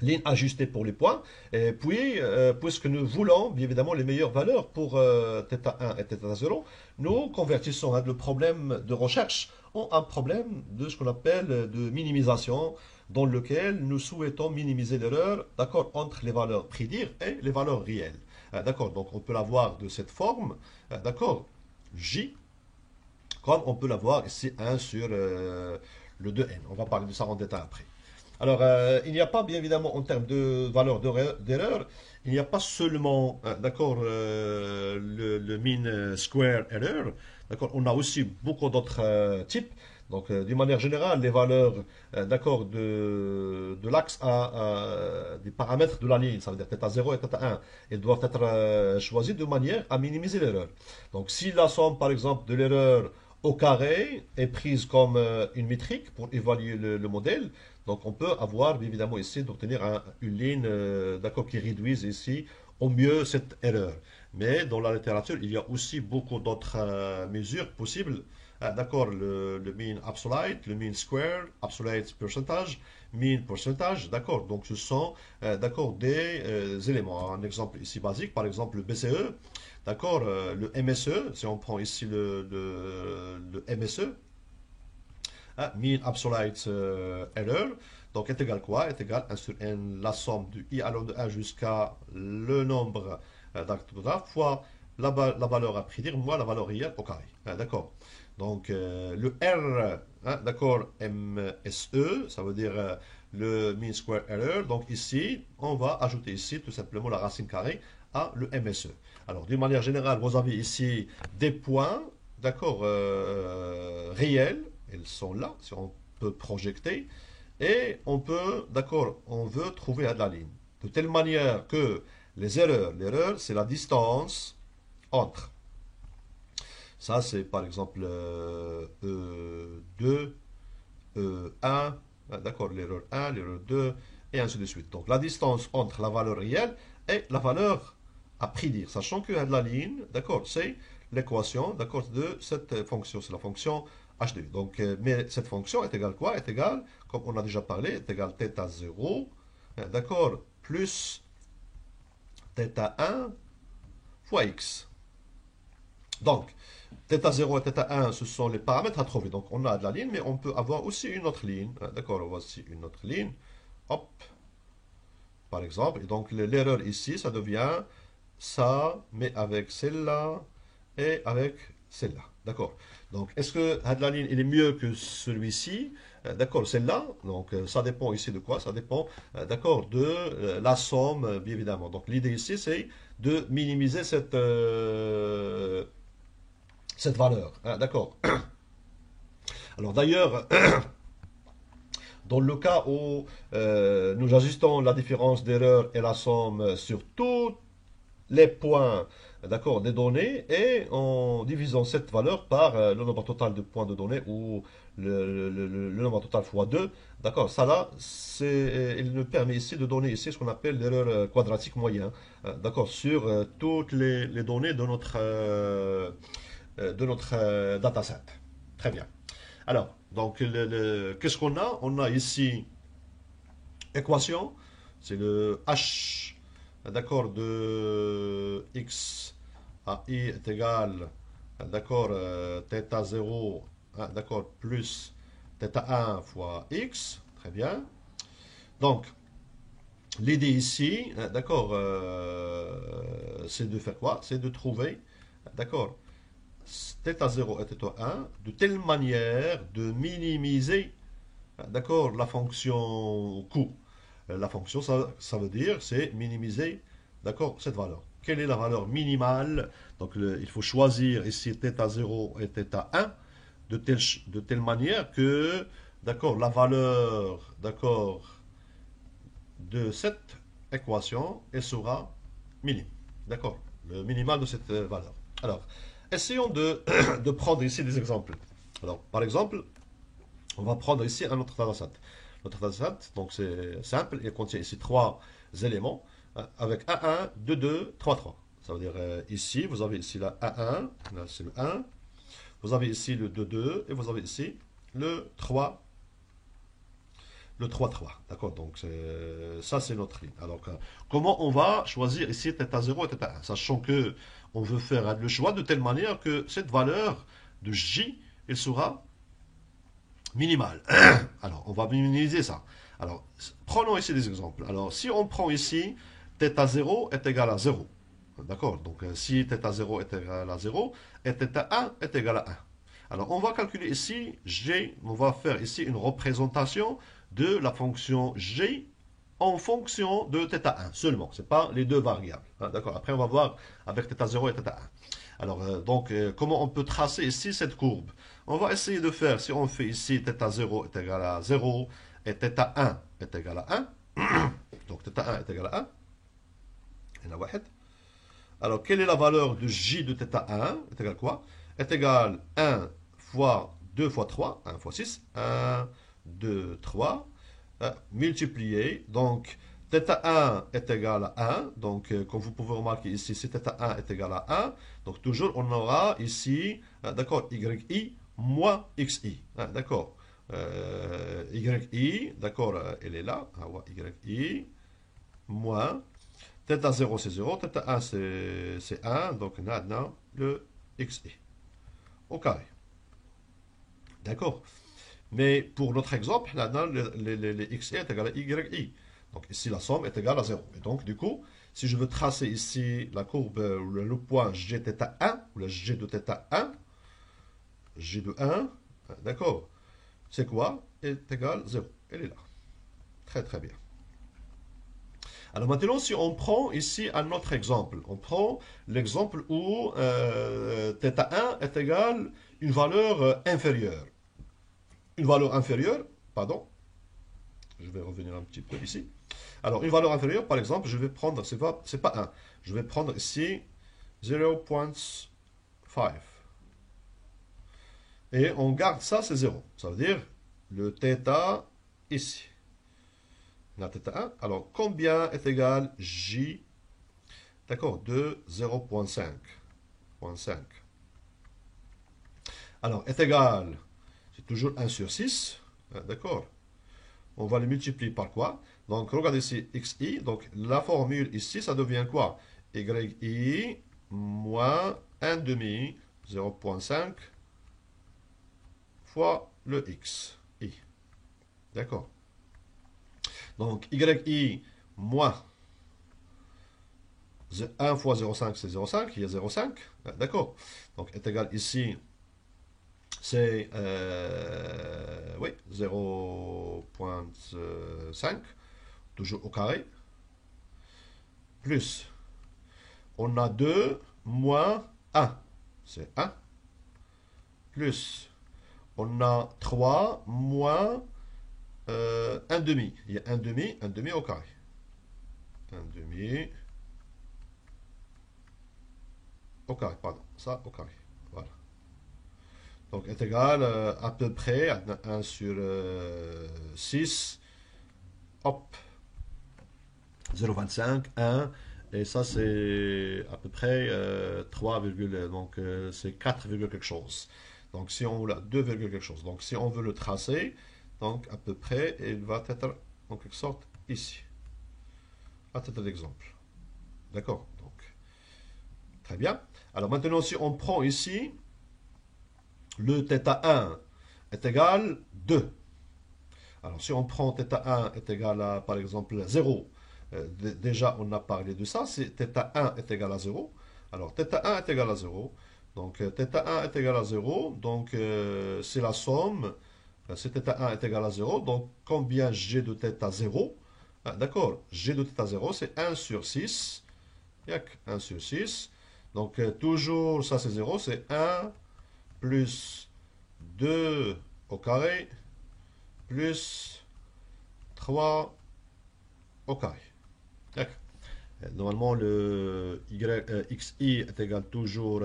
ligne ajustée pour les points. Et puis, puisque nous voulons bien évidemment les meilleures valeurs pour θ1 et θ0, nous convertissons le problème de recherche en un problème de ce qu'on appelle de minimisation, dans lequel nous souhaitons minimiser l'erreur, d'accord, entre les valeurs prédire et les valeurs réelles. D'accord, donc on peut l'avoir de cette forme, d'accord, J, comme on peut l'avoir ici 1 sur le 2n. On va parler de ça en détail après. Alors, il n'y a pas, bien évidemment, en termes de valeur d'erreur, il n'y a pas seulement, d'accord, le mean square error, d'accord, on a aussi beaucoup d'autres types. Donc, d'une manière générale, les valeurs, d'accord, de l'axe des paramètres de la ligne, ça veut dire θ0 et θ1, elles doivent être choisies de manière à minimiser l'erreur. Donc, si la somme, par exemple, de l'erreur au carré est prise comme une métrique pour évaluer le modèle, donc on peut avoir évidemment ici d'obtenir une ligne d'accord, qui réduise ici au mieux cette erreur. Mais dans la littérature, il y a aussi beaucoup d'autres mesures possibles. D'accord, le mean absolute, le mean square, absolute percentage, mean percentage, d'accord. Donc ce sont d'accord des éléments. Un exemple ici basique, par exemple le BCE, d'accord, le MSE, si on prend ici le MSE, mean absolute error, donc est égal quoi? Est égal 1 sur n, la somme du i à l'ordre de 1 jusqu'à le nombre d'actes fois la valeur à prédire moins la valeur réelle au carré. D'accord. Donc le R, d'accord, MSE, ça veut dire le mean square error. Donc ici, on va ajouter ici tout simplement la racine carrée à le MSE. Alors d'une manière générale, vous avez ici des points, d'accord, réels. Elles sont là, si on peut projeter. Et on peut, d'accord, on veut trouver de la ligne. De telle manière que l'erreur, c'est la distance entre. Ça, c'est par exemple E2, E1, d'accord, l'erreur 1, l'erreur 2, et ainsi de suite. Donc la distance entre la valeur réelle et la valeur à prédire, sachant que la ligne, d'accord, c'est l'équation, d'accord, de cette fonction, c'est la fonction h2. Donc, mais cette fonction est égale quoi? Est égale, comme on a déjà parlé, est égale θ0, d'accord, plus θ1 fois x. Donc, θ0 et θ1, ce sont les paramètres à trouver. Donc, on a de la ligne, mais on peut avoir aussi une autre ligne. D'accord, voici une autre ligne. Hop, par exemple. Et donc, l'erreur ici, ça devient ça, mais avec celle-là et avec celle-là. D'accord. Donc, est-ce que la ligne il est mieux que celui-ci? D'accord, celle-là. Donc, ça dépend ici de quoi? Ça dépend, d'accord, de la somme, bien évidemment. Donc, l'idée ici, c'est de minimiser cette valeur. D'accord. Alors, d'ailleurs, dans le cas où nous ajustons la différence d'erreur et la somme sur tous les points, d'accord, des données, et en divisant cette valeur par le nombre total de points de données ou le nombre total fois 2, d'accord, ça là, il nous permet ici de donner ici ce qu'on appelle l'erreur quadratique moyenne, d'accord, sur toutes les données de notre dataset. Très bien. Alors, donc, qu'est-ce qu'on a? On a ici équation, c'est le h, d'accord, de x à i est égal, d'accord, θ0, d'accord, plus θ1 fois x, très bien. Donc, l'idée ici, d'accord, c'est de faire quoi? C'est de trouver, d'accord, θ0 et θ1 de telle manière de minimiser, d'accord, la fonction coût. La fonction, ça veut dire, c'est minimiser, d'accord, cette valeur. Quelle est la valeur minimale? Donc, il faut choisir ici θ0 et θ1 de telle manière que, d'accord, la valeur, d'accord, de cette équation, elle sera minime. D'accord? Le minimal de cette valeur. Alors, essayons de prendre ici des exemples. Alors, par exemple, on va prendre ici un autre dataset. Notre dataset, donc c'est simple, il contient ici trois éléments avec 1, 1, 2, 2, 3, 3. Ça veut dire ici, vous avez ici la 1, 1, là c'est le 1, vous avez ici le 2, 2, et vous avez ici le 3, le 3, 3. D'accord? Donc, ça, c'est notre ligne. Alors, comment on va choisir ici θ0 et θ1? Sachant que on veut faire le choix de telle manière que cette valeur de J, elle sera minimale. Alors, on va minimiser ça. Alors, prenons ici des exemples. Alors, si on prend ici θ0 est égal à 0. D'accord? Donc, si θ0 est égal à 0 et θ1 est égal à 1. Alors, on va calculer ici G, on va faire ici une représentation de la fonction G en fonction de θ1 seulement. Ce n'est pas les deux variables. Hein, d'accord? Après, on va voir avec θ0 et θ1. Alors, comment on peut tracer ici cette courbe? On va essayer de faire, si on fait ici θ0 est égal à 0 et θ1 est égal à 1. Donc, θ1 est égal à 1. Alors, quelle est la valeur de J de θ1? Est égal à quoi? Est égal à 1 fois 2 fois 3, 1 fois 6, 1, 2, 3, multiplié. Donc, θ1 est égal à 1. Donc, comme vous pouvez remarquer ici, si θ1 est égal à 1, donc toujours on aura ici, d'accord, yi moins xi. D'accord. Yi, d'accord, elle est là. Yi moins. θ0 c'est 0, θ1 c'est 1, donc on a le xi au carré. D'accord? Mais pour notre exemple, là, les xi est égal à yi. Donc ici, la somme est égale à 0. Et donc, du coup, si je veux tracer ici la courbe, le point gθ1, ou la g de θ1, g de 1, d'accord, c'est quoi? Est égal à 0. Elle est là. Très, très bien. Alors maintenant, si on prend ici un autre exemple, on prend l'exemple où θ1 est égal à une valeur inférieure. Une valeur inférieure, pardon, je vais revenir un petit peu ici. Alors, une valeur inférieure, par exemple, je vais prendre, c'est pas 1, je vais prendre ici 0.5. Et on garde ça, c'est 0. Ça veut dire le θ ici. La θ1, alors combien est égal J, d'accord, de 0.5. Alors, est égal, c'est toujours 1 sur 6, d'accord. On va le multiplier par quoi? Donc, regardez ici, xi, donc la formule ici, ça devient quoi? Yi moins 1 demi, 0.5 fois le x, i. D'accord. Donc, yi moins 1 fois 0,5, c'est 0,5, il y a 0,5, d'accord. Donc, est égal ici, c'est oui, 0.5, toujours au carré, plus, on a 2 moins 1, c'est 1, plus, on a 3 moins 1 demi, il y a 1 demi au carré, 1 demi au carré, pardon, ça au carré, voilà. Donc est égal à peu près à 1 sur 6, hop, 0,25, 1, et ça c'est à peu près 3, donc c'est 4, quelque chose. Donc si on a 2, quelque chose. Donc si on veut le tracer, donc à peu près, il va être en quelque sorte ici. À titre d'exemple. D'accord? Donc, très bien. Alors maintenant, si on prend ici, le θ1 est égal à 2. Alors si on prend θ1 est égal à, par exemple, 0, déjà on a parlé de ça, c'est θ1 est égal à 0. Alors θ1 est égal à 0. Donc, θ1 est égal à 0. Donc, c'est la somme. C'est θ1 est égal à 0. Donc, combien j'ai de θ 0? D'accord. G de θ 0, c'est 1 sur 6. Yak, 1 sur 6. Donc, toujours, ça c'est 0. C'est 1 plus 2 au carré plus 3 au carré. Yak. Normalement, le xi est égal toujours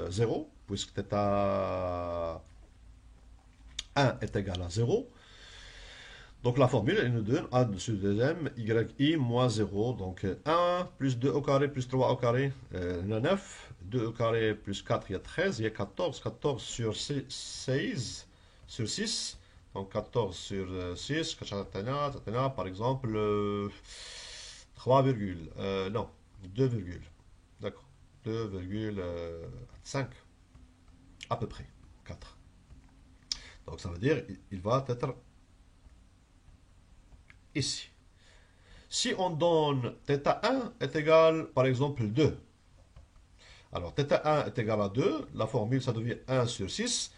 0, puisque θ1 est égal à 0. Donc la formule, elle nous donne A sur deuxième, yi moins 0. Donc 1 plus 2 au carré plus 3 au carré, il y a 9. 2 au carré plus 4, il y a 13. Il y a 14. 14 sur 16, sur 6. Donc 14 sur 6, par exemple, 3, non, 2, d'accord, 2,5 à peu près, 4. Donc ça veut dire il va être ici. Si on donne θ1 est égal, par exemple, 2. Alors, θ1 est égal à 2. La formule, ça devient 1 sur 6.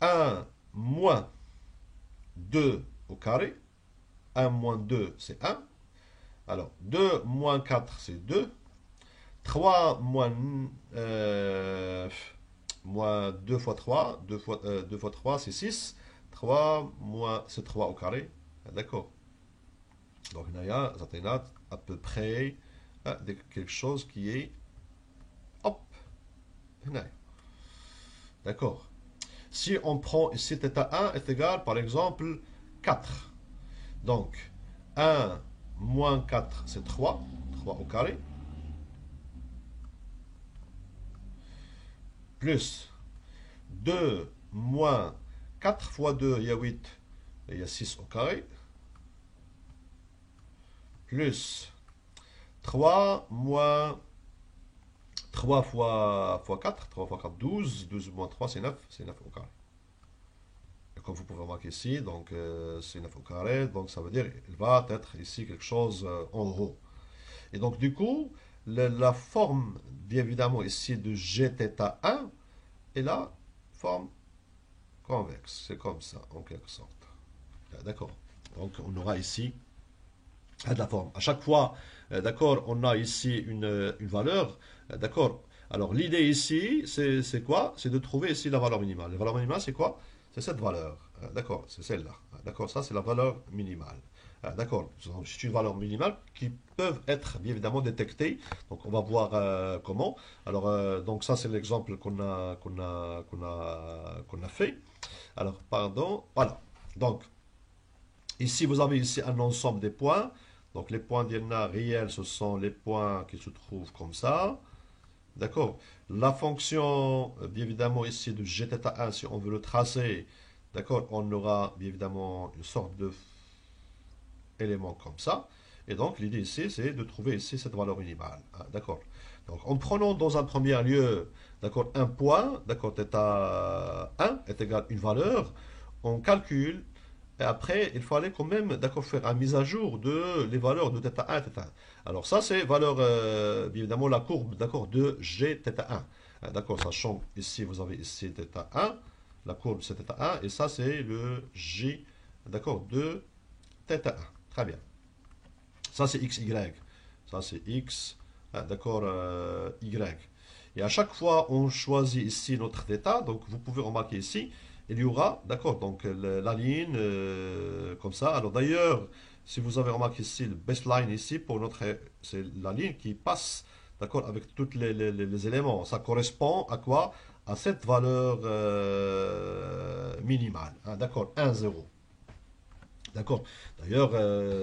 1 moins 2 au carré. 1 moins 2, c'est 1. Alors, 2 moins 4, c'est 2. 3 moins 2 fois 3. 2 fois 3, c'est 6. 3 moins, c'est 3 au carré. D'accord. Donc, il y a à peu près quelque chose qui est hop. D'accord. Si on prend ici θ1 est égal, par exemple, 4. Donc, 1 moins 4, c'est 3. 3 au carré. Plus 2 moins 4 fois 2, il y a 8. Et il y a 6 au carré. Plus 3 moins 3 fois 4, 3 fois 4, 12, 12 moins 3, c'est 9 au carré. Et comme vous pouvez remarquer ici, donc c'est 9 au carré, donc ça veut dire qu'il va être ici quelque chose en haut. Et donc du coup, la forme, bien évidemment, ici de gθ1 est la forme convexe. C'est comme ça, en quelque sorte. D'accord. Donc on aura ici de la forme. À chaque fois, d'accord, on a ici une valeur, d'accord. Alors l'idée ici, c'est quoi? C'est de trouver ici la valeur minimale. La valeur minimale, c'est quoi? C'est cette valeur, d'accord, c'est celle-là. D'accord, ça c'est la valeur minimale. D'accord, c'est une valeur minimale qui peuvent être bien évidemment détectées. Donc on va voir comment. Alors donc ça c'est l'exemple qu'on a fait. Alors pardon, voilà. Donc ici vous avez ici un ensemble des points. Donc les points d'ILNA réels, ce sont les points qui se trouvent comme ça. D'accord. La fonction, bien évidemment, ici de gθ1, si on veut le tracer, d'accord, on aura bien évidemment une sorte de élément comme ça. Et donc l'idée ici, c'est de trouver ici cette valeur minimale. D'accord. Donc en prenant dans un premier lieu, d'accord, un point, d'accord, θ1 est égal à une valeur, on calcule. Et après, il fallait quand même, d'accord, faire une mise à jour de les valeurs de θ1 et θ1. Alors ça, c'est valeur, bien évidemment, la courbe, d'accord, de gθ1. D'accord, sachant ici, vous avez ici θ1, la courbe c'est θ1, et ça, c'est le J, d'accord, de θ1. Très bien. Ça, c'est xy. Ça, c'est x, d'accord, y. Et à chaque fois, on choisit ici notre θ, donc vous pouvez remarquer ici, il y aura, d'accord, donc la ligne comme ça. Alors d'ailleurs, si vous avez remarqué ici, le baseline ici, pour notre, c'est la ligne qui passe, d'accord, avec tous les éléments. Ça correspond à quoi? À cette valeur minimale, hein, d'accord, 1, 0. D'accord. D'ailleurs,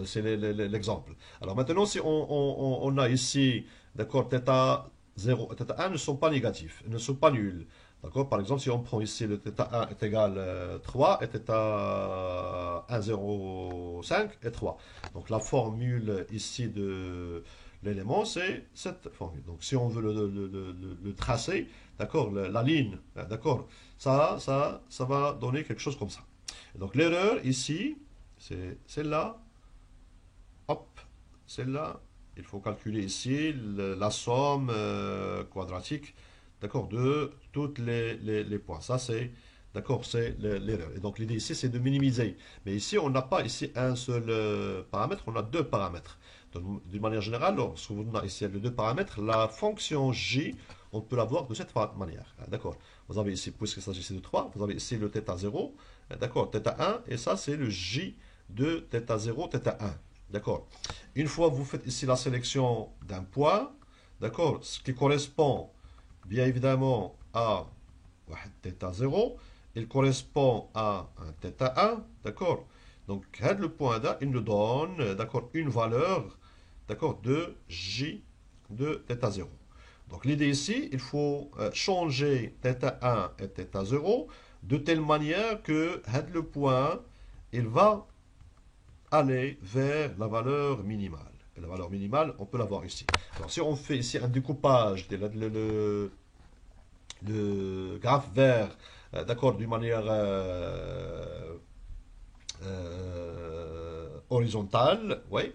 c'est l'exemple. Alors maintenant, si on a ici, d'accord, θ0 et θ1 ne sont pas négatifs, ne sont pas nuls. D'accord. Par exemple, si on prend ici le θ1 est égal 3 et θ1, 0,5 et 3. Donc la formule ici de l'élément, c'est cette formule. Donc si on veut le tracer, d'accord, la ligne, d'accord, ça va donner quelque chose comme ça. Et donc l'erreur ici, c'est celle-là, hop, celle-là, il faut calculer ici la somme quadratique d'accord, de tous les points. Ça, c'est, d'accord, c'est l'erreur. Et donc, l'idée ici, c'est de minimiser. Mais ici, on n'a pas ici un seul paramètre, on a deux paramètres. Donc, d'une manière générale, lorsque vous avez ici les deux paramètres, la fonction j, on peut la voir de cette manière. D'accord. Vous avez ici, puisqu'il s'agissait de 3, vous avez ici le θ0, d'accord, θ1, et ça, c'est le j de θ0, θ1. D'accord. Une fois que vous faites ici la sélection d'un point, d'accord, ce qui correspond bien évidemment à θ0, il correspond à un θ1, d'accord. Donc, le point là, il nous donne, d'accord, une valeur, d'accord, de j de θ0. Donc, l'idée ici, il faut changer θ1 et θ0 de telle manière que le point, il va aller vers la valeur minimale. Et la valeur minimale, on peut la voir ici. Alors, si on fait ici un découpage, le graphe vert, d'accord, d'une manière horizontale, ouais,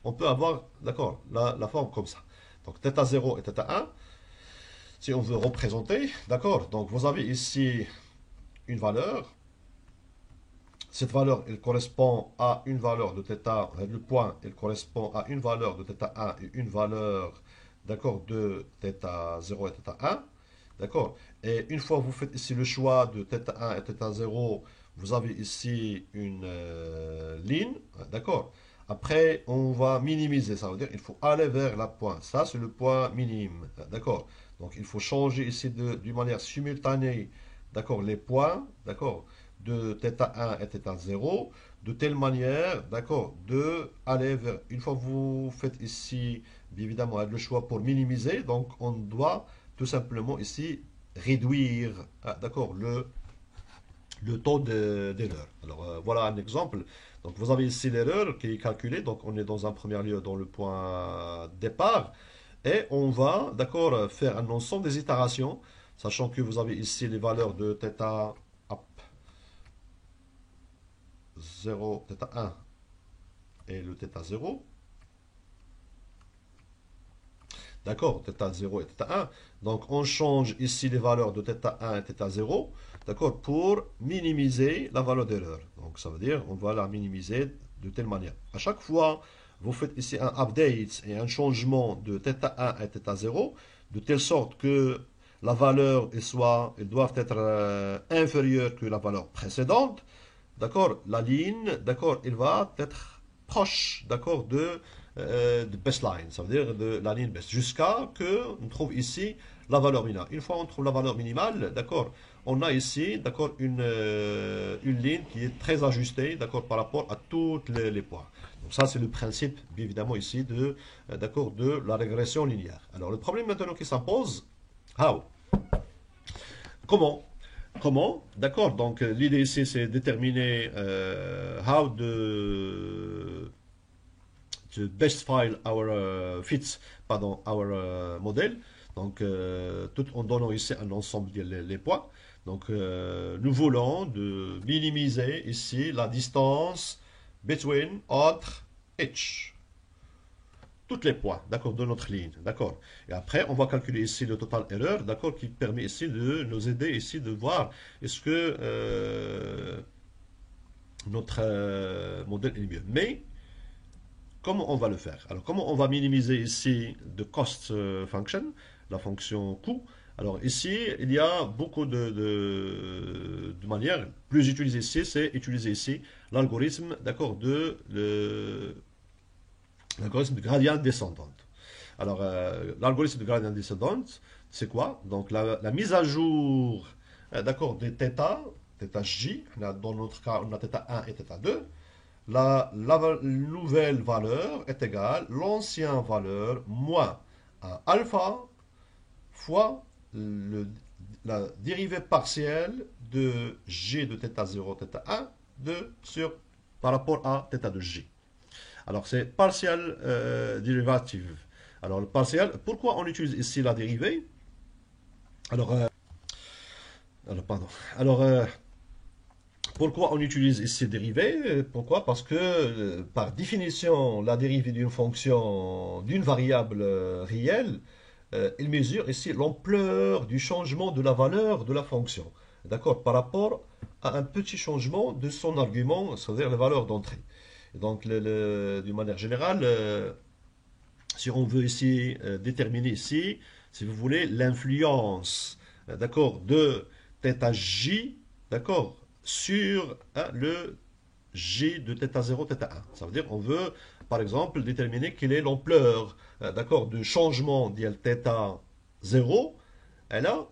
on peut avoir, d'accord, la forme comme ça. Donc, θ0 et θ1, si on veut représenter, d'accord, donc vous avez ici une valeur. Cette valeur, elle correspond à une valeur de θ, le point, il correspond à une valeur de θ1 et une valeur, d'accord, de θ0 et θ1, d'accord. Et une fois que vous faites ici le choix de θ1 et θ0, vous avez ici une ligne, d'accord. Après, on va minimiser, ça veut dire qu'il faut aller vers la pointe. Ça, c'est le point minime, d'accord. Donc, il faut changer ici d'une manière simultanée, d'accord, les points, d'accord, de θ1 et θ0, de telle manière, d'accord, de aller vers, une fois que vous faites ici, bien évidemment, le choix pour minimiser, donc on doit tout simplement ici réduire, d'accord, le taux d'erreur. Alors voilà un exemple. Donc vous avez ici l'erreur qui est calculée, donc on est dans un premier lieu dans le point départ, et on va, d'accord, faire un ensemble des itérations, sachant que vous avez ici les valeurs de θ 0, θ1 et le θ0. D'accord, θ0 et θ1. Donc on change ici les valeurs de θ1 et θ0, d'accord, pour minimiser la valeur d'erreur. Donc ça veut dire on va la minimiser de telle manière. À chaque fois, vous faites ici un update et un changement de θ1 et θ0, de telle sorte que la valeur elles doivent être inférieures que la valeur précédente. D'accord, la ligne, d'accord, il va être proche, d'accord, de baseline, ça veut dire de la ligne baisse, jusqu'à que on trouve ici la valeur minimale. Une fois on trouve la valeur minimale, d'accord, on a ici, d'accord, une ligne qui est très ajustée, d'accord, par rapport à tous les points. Donc ça, c'est le principe, bien évidemment, ici, d'accord, de la régression linéaire. Alors, le problème maintenant qui s'impose, how? Comment? Comment? D'accord, donc l'idée ici, c'est déterminer how to best file our fits, pardon, our model. Donc, tout en donnant ici un ensemble les points. Donc, nous voulons de minimiser ici la distance between entre each. Tous les points, d'accord, de notre ligne, d'accord. Et après, on va calculer ici le total erreur, d'accord, qui permet ici de nous aider ici de voir est-ce que notre modèle est mieux. Mais, comment on va le faire? Alors, comment on va minimiser ici de cost function, la fonction coût? Alors, ici, il y a beaucoup de manières. Plus utilisé ici, c'est utiliser ici l'algorithme, d'accord, l'algorithme de gradient descendante. Alors, l'algorithme de gradient descendante, c'est quoi? Donc, la mise à jour, d'accord, des θj, dans notre cas, on a θ1 et θ2. La nouvelle valeur est égale l'ancienne valeur moins un alpha fois la dérivée partielle de g de θ0, θ1 par rapport à θ de g. Alors, c'est partial dérivative. Alors, le partiel, pourquoi on utilise ici la dérivée? Alors, pardon. Alors, pourquoi on utilise ici dérivée? Pourquoi? Parce que, par définition, la dérivée d'une fonction, d'une variable réelle, il mesure ici l'ampleur du changement de la valeur de la fonction. D'accord? Par rapport à un petit changement de son argument, c'est-à-dire la valeur d'entrée. Et donc, d'une manière générale, si on veut ici déterminer ici, si vous voulez, l'influence, d'accord, de θ j, d'accord, sur le j de θ0, θ1. Ça veut dire on veut, par exemple, déterminer quelle est l'ampleur, d'accord, de changement d'IL θ0, et là,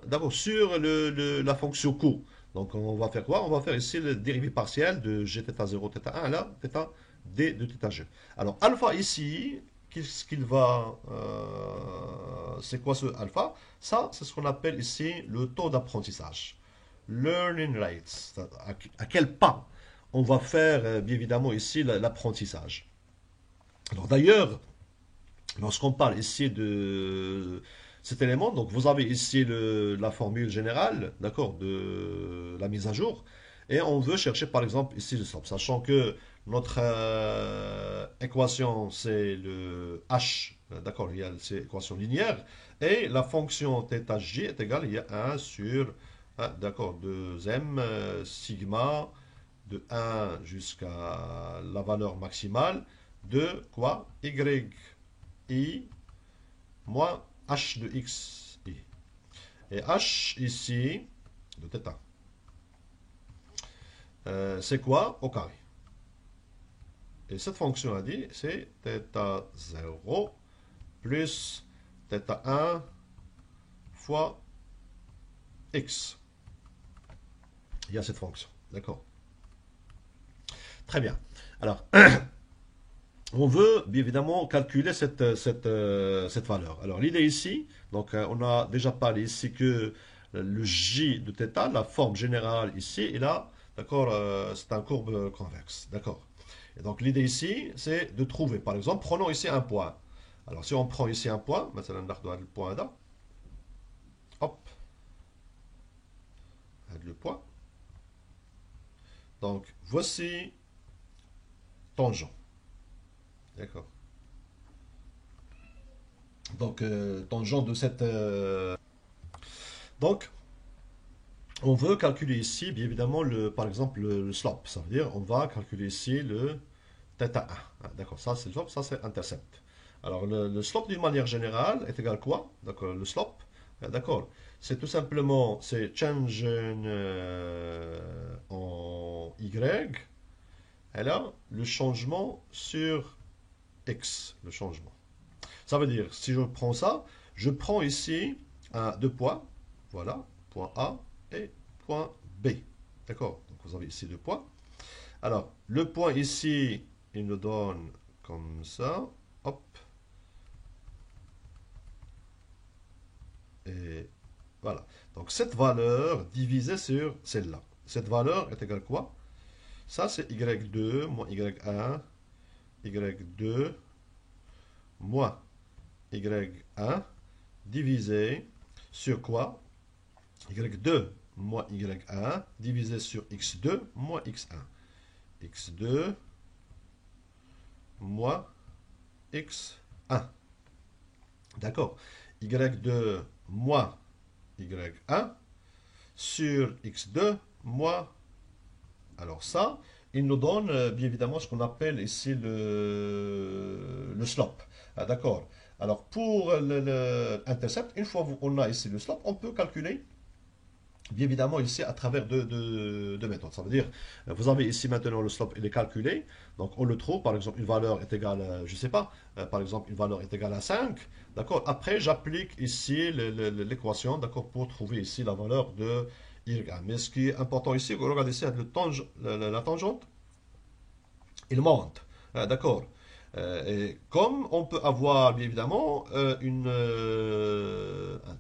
d'abord sur la fonction co. Donc on va faire quoi? On va faire ici le dérivé partiel de g θ0, θ1, là, θ d de θg. Alors alpha ici, qu'est-ce qu'il va... c'est quoi ce alpha? Ça, c'est ce qu'on appelle ici le taux d'apprentissage. Learning rates. À quel pas on va faire, bien évidemment, ici l'apprentissage. Alors d'ailleurs, lorsqu'on parle ici de cet élément, donc vous avez ici la formule générale, d'accord, de la mise à jour, et on veut chercher par exemple ici le slope, sachant que notre équation c'est le h, d'accord, c'est équation linéaire, et la fonction θj est égale, il y a 1 sur, d'accord, 2m sigma de 1 jusqu'à la valeur maximale de quoi? Y moins h de x i. Et h ici, de θ, c'est quoi au carré? Et cette fonction a dit, c'est θ0 plus θ1 fois x. Il y a cette fonction, d'accord? Très bien. Alors, on veut bien évidemment calculer cette valeur. Alors l'idée ici, donc on a déjà parlé ici que le j de θ, la forme générale ici, et là, d'accord, c'est un courbe convexe, d'accord. Et donc l'idée ici, c'est de trouver, par exemple, prenons ici un point. Alors si on prend ici un point, مثلا ناخذ le point là, hop, le point. Donc voici tangent, d'accord. Donc tangent de cette donc on veut calculer ici, bien évidemment, par exemple, le slope. Ça veut dire, on va calculer ici le θ1. D'accord, ça c'est le slope, ça c'est intercept. Alors, le slope d'une manière générale est égal à quoi? D'accord, le slope, d'accord, c'est tout simplement, c'est change en y, et là, le changement sur x, le changement. Ça veut dire, si je prends ça, je prends ici deux points, voilà, point A et point B. D'accord? Donc vous avez ici deux points. Alors, le point ici, il nous donne comme ça. Hop. Et voilà. Donc cette valeur divisée sur celle-là. Cette valeur est égale à quoi? Ça, c'est y2 moins y1, y2 moins y1 divisé sur quoi? y2 moins y1 divisé sur x2 moins x1. x2 moins x1. D'accord? y2 moins y1 sur x2 moins... Alors ça, il nous donne bien évidemment ce qu'on appelle ici le slope. D'accord? Alors pour l'intercept, une fois qu'on a ici le slope, on peut calculer bien évidemment ici à travers deux méthodes. Ça veut dire, vous avez ici maintenant le slope, il est calculé. Donc on le trouve, par exemple, une valeur est égale, je ne sais pas, par exemple, une valeur est égale à 5. D'accord? Après, j'applique ici l'équation, d'accord, pour trouver ici la valeur de y. Mais ce qui est important ici, regardez ici, la tangente, il monte. D'accord? Et comme on peut avoir, bien évidemment, un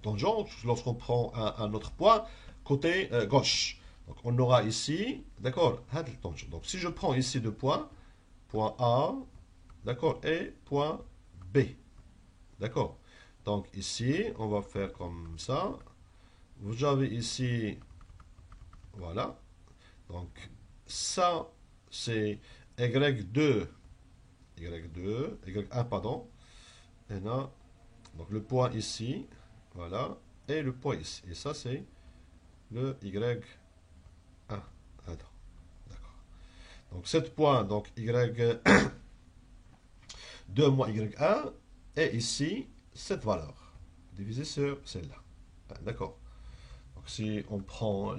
tangente lorsqu'on prend un autre point côté gauche. Donc on aura ici, d'accord, donc si je prends ici deux points, point A, d'accord, et point B, d'accord. Donc ici, on va faire comme ça. Vous avez ici, voilà. Donc ça, c'est y2, y1, pardon. Et là, Donc le point ici, voilà, et le point ici. Et ça, c'est le Y1. Attends, d'accord. Donc 7 points, donc Y2 moins Y1, et ici, cette valeur, divisée sur celle-là. D'accord. Donc si on prend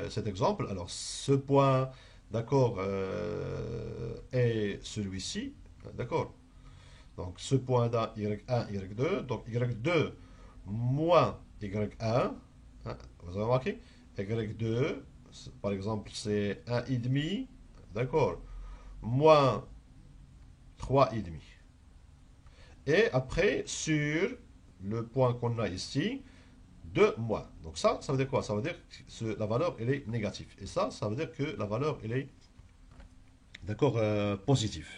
cet exemple, alors ce point, d'accord, est celui-ci, d'accord. Donc ce point-là, Y1, Y2, donc Y2 moins Y1, hein, vous avez remarqué, Y2, par exemple, c'est 1,5, d'accord, moins 3,5. Et après, sur le point qu'on a ici, 2 moins. Donc ça veut dire quoi? Ça veut dire que la valeur, elle est négative. Et ça veut dire que la valeur, elle est, d'accord, positive.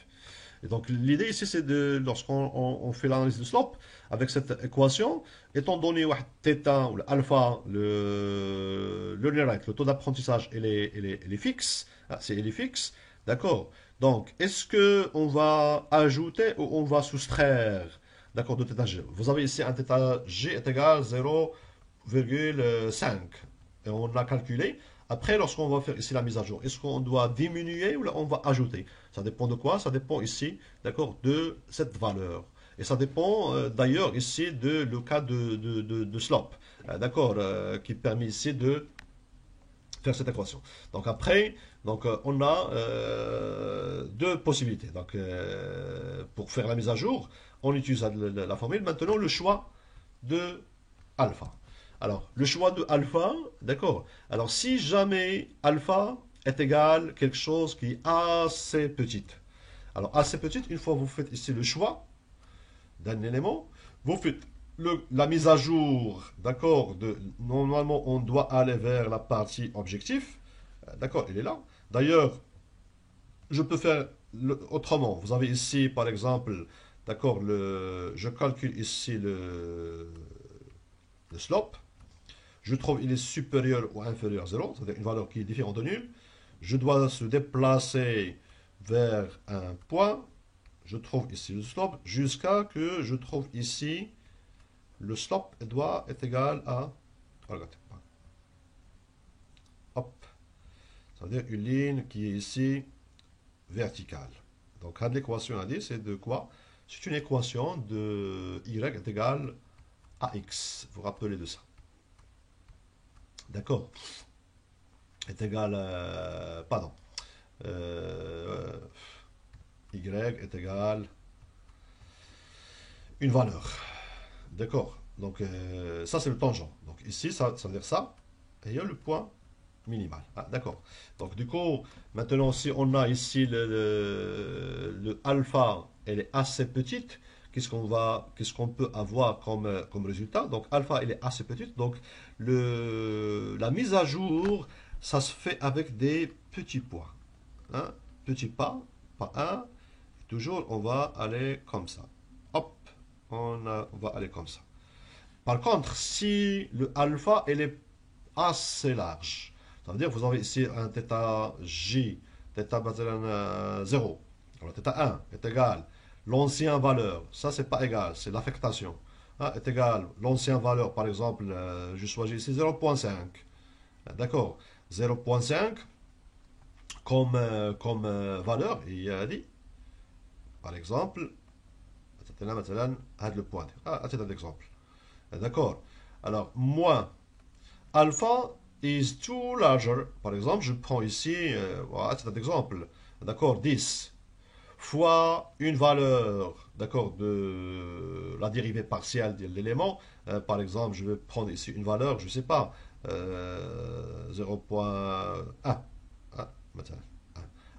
Et donc l'idée ici, c'est de, lorsqu'on fait l'analyse de slope, avec cette équation, étant donné θ ou alpha, le learning rate, le taux d'apprentissage, il est fixe, il est fixe, d'accord. Donc, est-ce que on va ajouter ou on va soustraire, d'accord, de θg? Vous avez ici un θg est égal à 0,5. Et on l'a calculé. Après, lorsqu'on va faire ici la mise à jour, est-ce qu'on doit diminuer ou là, on va ajouter? Ça dépend de quoi? Ça dépend ici, d'accord, de cette valeur. Et ça dépend d'ailleurs ici de le cas de slope, d'accord, qui permet ici de faire cette équation. Donc après, donc, on a deux possibilités. Donc pour faire la mise à jour, on utilise la formule. Maintenant, le choix de alpha. Alors, le choix de alpha, d'accord. Alors, si jamais alpha est égal à quelque chose qui est assez petite. Alors, assez petite, une fois que vous faites ici le choix d'un élément, vous faites la mise à jour, d'accord, normalement, on doit aller vers la partie objectif. D'accord, il est là. D'ailleurs, je peux faire autrement. Vous avez ici, par exemple, d'accord, je calcule ici le slope. Je trouve il est supérieur ou inférieur à 0, c'est-à-dire une valeur qui est différente de nul. Je dois se déplacer vers un point. Je trouve ici le slope jusqu'à que je trouve ici le slope doit être égal à... Regardez. Hop. Ça veut dire une ligne qui est ici verticale. Donc l'équation à dire, c'est de quoi? C'est une équation de y est égal à x. Vous vous rappelez de ça. D'accord. Est égal à... Pardon. Y est égal une valeur. D'accord. Donc ça c'est le tangent. Donc ici ça veut dire ça. Et il y a le point minimal. Ah, d'accord. Donc du coup, maintenant si on a ici le alpha, elle est assez petite, qu'est-ce qu'on peut avoir comme résultat? Donc alpha, elle est assez petite. Donc la mise à jour, ça se fait avec des petits points. Hein? Petit pas, pas un. Toujours, on va aller comme ça. Hop, on va aller comme ça. Par contre, si le alpha, elle est assez large, ça veut dire que vous avez ici un θ j, θ 0. Alors θ 1 est égal l'ancienne valeur, ça c'est pas égal, c'est l'affectation, hein, est égal l'ancienne valeur, par exemple, je choisis ici 0,5. D'accord, 0,5 comme valeur, il y a dit, par exemple, le point. C'est un exemple. D'accord. Alors, moins alpha is too larger. Par exemple, je prends ici, voilà, c'est un exemple. D'accord, 10 fois une valeur, d'accord, de la dérivée partielle de l'élément. Par exemple, je vais prendre ici une valeur, je ne sais pas, 0,1. Maintenant,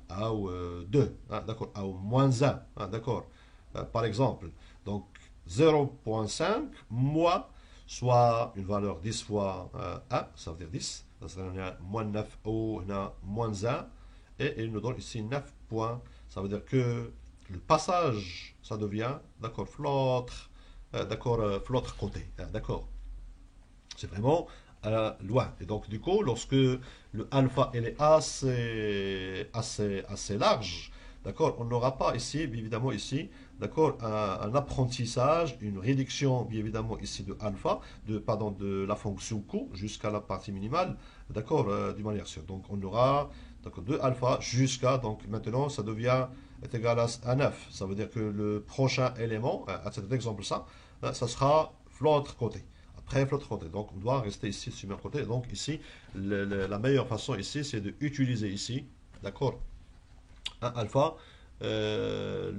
A ou 2, d'accord, A ou moins 1, d'accord, par exemple. Donc 0,5 moins, soit une valeur 10 fois 1, ça veut dire 10, ça serait moins 9 ou moins 1, et il nous donne ici 9 points, ça veut dire que le passage, ça devient, d'accord, l'autre côté, d'accord. C'est vraiment loin. Et donc, du coup, lorsque le alpha elle est assez large, d'accord, on n'aura pas ici, évidemment ici, d'accord, un apprentissage, une réduction, bien évidemment, ici de alpha, pardon, de la fonction Q jusqu'à la partie minimale, d'accord, d'une manière sûre. Donc, on aura donc, de alpha jusqu'à, donc maintenant, ça devient est égal à 9. Ça veut dire que le prochain élément, à cet exemple, ça sera l'autre côté. Après, l'autre côté. Donc, on doit rester ici sur le même côté. Donc, ici, la meilleure façon ici, c'est d'utiliser ici, d'accord, un alpha, ce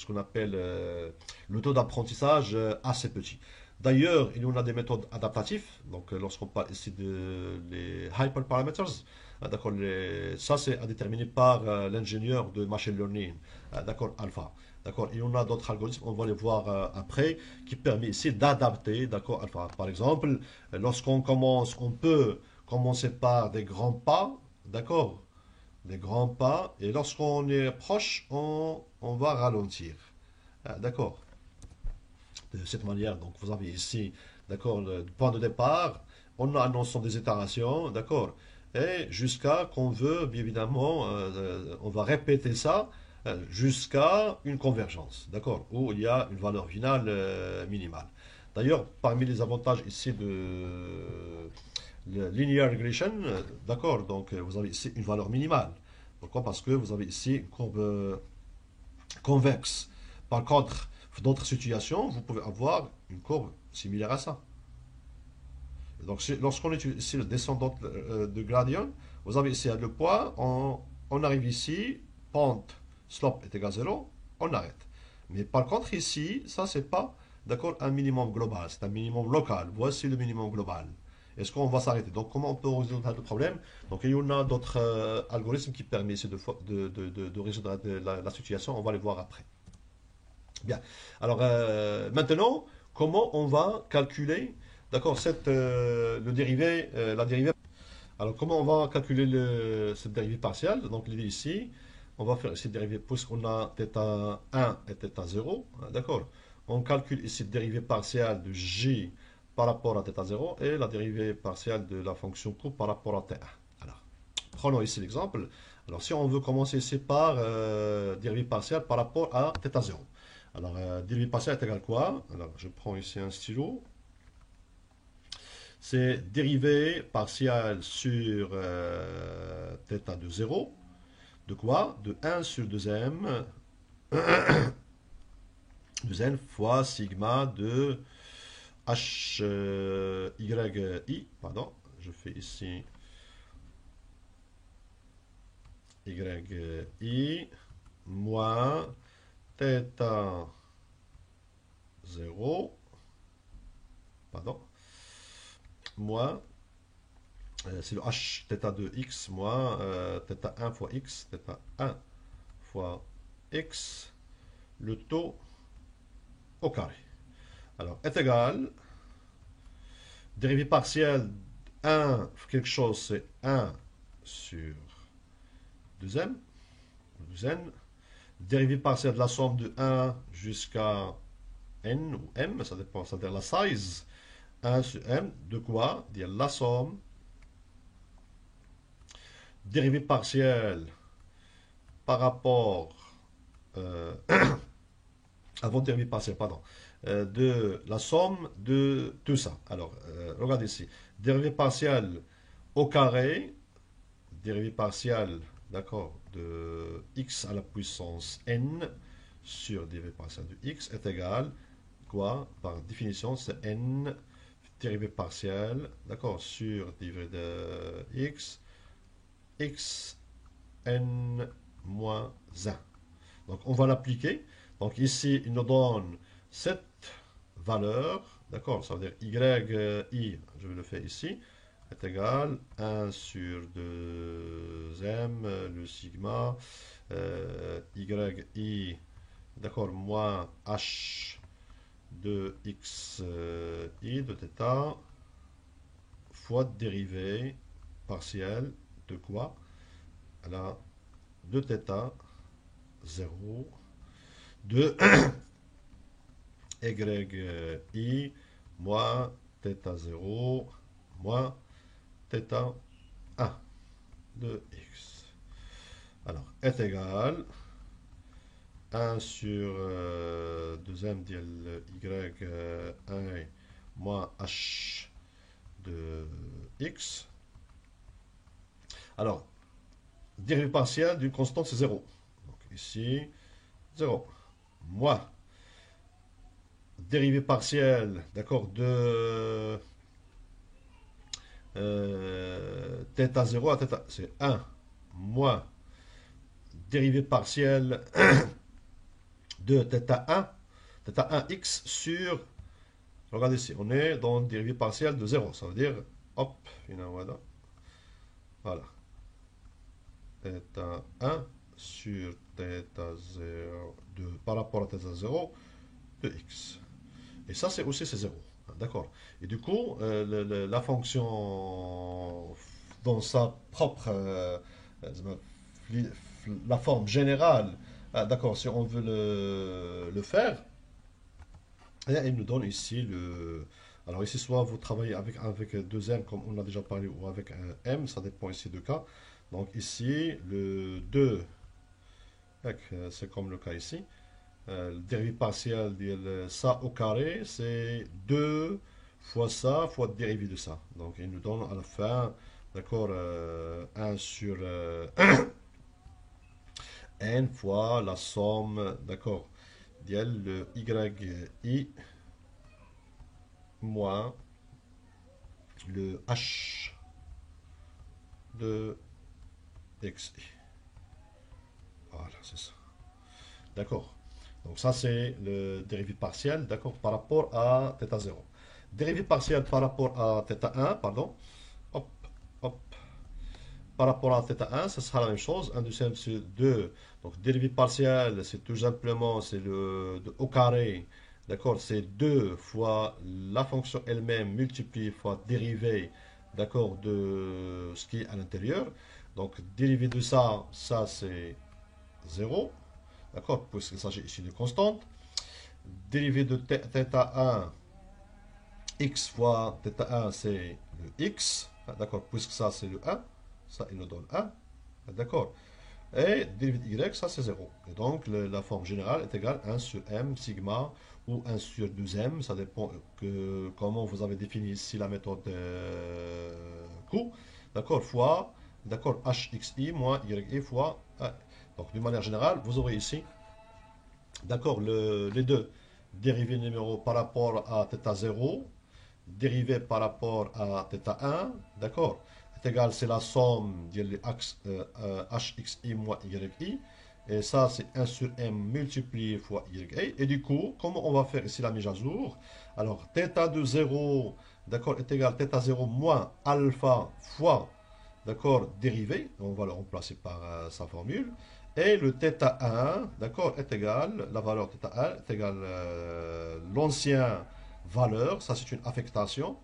qu'on appelle le taux d'apprentissage assez petit. D'ailleurs, il y en a des méthodes adaptatives. Donc, lorsqu'on parle ici de les hyperparameters, d'accord, ça c'est à déterminer par l'ingénieur de machine learning, d'accord, alpha. D'accord, il y en a d'autres algorithmes, on va les voir après, qui permet ici d'adapter, d'accord, alpha. Par exemple, lorsqu'on commence, on peut commencer par des grands pas, d'accord, des grands pas, et lorsqu'on est proche, on va ralentir. Ah, d'accord. De cette manière, donc vous avez ici, d'accord, le point de départ, on a un ensemble des itérations, d'accord, et jusqu'à qu'on veut, bien évidemment, on va répéter ça jusqu'à une convergence, d'accord, où il y a une valeur finale minimale. D'ailleurs, parmi les avantages ici de le linear regression, d'accord, donc vous avez ici une valeur minimale. Pourquoi? Parce que vous avez ici une courbe convexe. Par contre, dans d'autres situations, vous pouvez avoir une courbe similaire à ça. Donc, lorsqu'on utilise ici le descendant de gradient, vous avez ici le point, on arrive ici, pente, slope est égal à 0, on arrête. Mais par contre, ici, ça, c'est pas, d'accord, un minimum global, c'est un minimum local. Voici le minimum global. Est-ce qu'on va s'arrêter? Donc, comment on peut résoudre le problème? Donc, il y en a d'autres algorithmes qui permettent ici de résoudre la situation. On va les voir après. Bien. Alors, maintenant, comment on va calculer, d'accord, la dérivée. Alors, comment on va calculer cette dérivée partielle? Donc, l'idée ici, on va faire cette dérivée puisqu'on a θ1 et θ0, hein, d'accord? On calcule ici la dérivée partielle de j par rapport à θ0 et la dérivée partielle de la fonction q par rapport à t1. Alors, prenons ici l'exemple. Alors, si on veut commencer ici par dérivée partielle par rapport à θ0. Alors, dérivée partielle est égal à quoi? Alors, je prends ici un stylo. C'est dérivée partielle sur θ de 0. De quoi? De 1 sur 2m, 2n fois sigma de hi, pardon, je fais ici yi, moins θ 0, pardon, moins, c'est le h θ de x, moins θ1 fois x, θ1 fois x, le taux au carré. Alors, est égal, dérivée partielle 1, quelque chose, c'est 1 sur 2m, 2n. Dérivée partielle de la somme de 1 jusqu'à n ou m, ça dépend, c'est-à-dire la size, 1 sur m, de quoi? Dire la somme, dérivée partielle par rapport, avant dérivée partielle, pardon, de la somme de tout ça. Alors, regardez ici, dérivée partielle au carré, dérivée partielle, d'accord, de x à la puissance n sur dérivée partielle de x est égal, quoi? Par définition, c'est n dérivée partielle, d'accord, sur dérivée de x, x n moins 1. Donc, on va l'appliquer. Donc, ici, il nous donne cette valeur, d'accord, ça veut dire yi, je vais le faire ici, est égal 1 sur 2m, le sigma, yi, d'accord, moins h de x i de θ fois dérivée partielle de quoi? Alors, de θ 0 de yi moins θ 0 moins θ 1 de x. Alors, est égal 1 sur deuxième y1 moins h de x. Alors, dérivée partielle d'une constante, c'est 0. Donc ici, 0. Moins dérivée partielle, d'accord, de θ 0 à θ, c'est 1 moins dérivée partielle de θ1x sur, regardez ici, on est dans une dérivée partielle de 0, ça veut dire, hop, voilà, θ1 sur θ0 par rapport à θ0 de x. Et ça, c'est aussi c'est 0. D'accord. Et du coup, la fonction dans sa propre, la forme générale, d'accord, si on veut le faire, et il nous donne ici le. Alors ici, soit vous travaillez avec 2m comme on a déjà parlé, ou avec un m, ça dépend ici de cas. Donc ici, le 2, c'est comme le cas ici. Le dérivé partiel de ça au carré, c'est 2 fois ça fois le dérivé de ça. Donc il nous donne à la fin, d'accord, 1 sur n fois la somme, d'accord, le yi moins le h de xi. Voilà, c'est ça. D'accord. Donc ça, c'est le dérivé partiel, d'accord, par rapport à θ0. Dérivé partiel par rapport à θ1, pardon. Hop, hop. Par rapport à θ1, ce sera la même chose. 1 deuxième sur 2. Donc dérivé partiel, c'est tout simplement, c'est le au carré. D'accord, c'est 2 fois la fonction elle-même multipliée fois dérivée, d'accord, de ce qui est à l'intérieur. Donc dérivé de ça, ça c'est 0. D'accord, puisqu'il s'agit ici de constante. Dérivé de θ1, x fois θ1, c'est le x. D'accord, puisque ça c'est le 1. Ça, il nous donne 1. D'accord. Et dérivé de y, ça c'est 0. Et donc, la forme générale est égale à 1 sur m sigma ou 1 sur 2m. Ça dépend que comment vous avez défini ici la méthode Q. D'accord, fois, d'accord, hxi moins yi fois 1. Donc, d'une manière générale, vous aurez ici, d'accord, les deux dérivés numéros par rapport à θ0, dérivé par rapport à θ1, d'accord, est égal, c'est la somme de hxi moins yi, et ça c'est 1 sur m multiplié fois yi, et du coup, comment on va faire ici la mise à jour? Alors, θ de 0, d'accord, est égal θ0 moins alpha fois, d'accord, dérivé, on va le remplacer par sa formule, et le θ1, d'accord, est égal, la valeur θ1 est égal l'ancien valeur, ça c'est une affectation,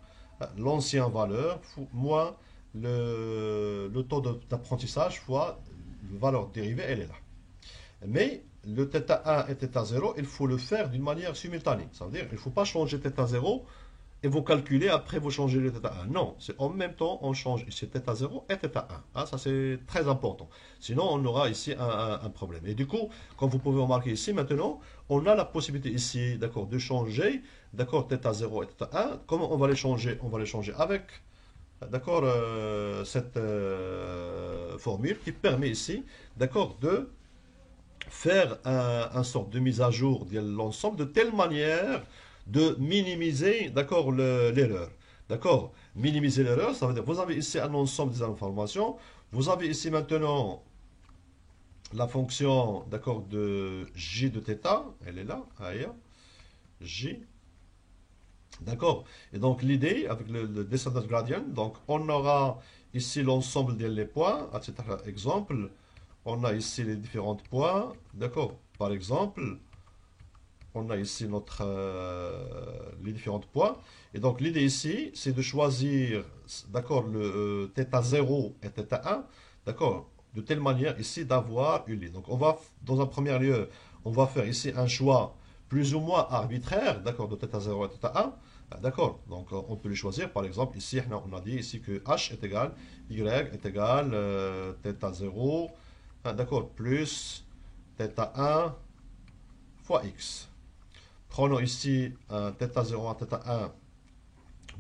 l'ancien valeur moins le taux d'apprentissage fois la valeur dérivée, elle est là. Mais le θ1 et θ0, il faut le faire d'une manière simultanée. Ça veut dire qu'il ne faut pas changer θ0 et vous calculez, après vous changez le θ1. Non, c'est en même temps, on change ici θ0 et θ1. Ah, ça c'est très important. Sinon, on aura ici un problème. Et du coup, comme vous pouvez remarquer ici, maintenant, on a la possibilité ici, d'accord, de changer, d'accord, θ0 et θ1. Comment on va les changer? On va les changer avec, d'accord, cette formule qui permet ici, d'accord, de faire un sorte de mise à jour de l'ensemble de telle manière de minimiser, d'accord, l'erreur. D'accord? Minimiser l'erreur, ça veut dire, vous avez ici un ensemble des informations, vous avez ici maintenant la fonction, d'accord, de j de θ, elle est là, ailleurs, j, d'accord? Et donc l'idée, avec le descendant gradient, donc on aura ici l'ensemble des points, etc. Exemple, on a ici les différents points, d'accord? Par exemple, on a ici les différents points. Et donc l'idée ici, c'est de choisir, d'accord, le θ0 et θ1, d'accord, de telle manière ici d'avoir une ligne. Donc on va, dans un premier lieu, on va faire ici un choix plus ou moins arbitraire, d'accord, de θ0 et θ1. D'accord, donc on peut les choisir. Par exemple, ici, on a dit ici que h est égal, y est égal θ0, d'accord, plus θ1 fois x. Prenons ici un θ0, un θ1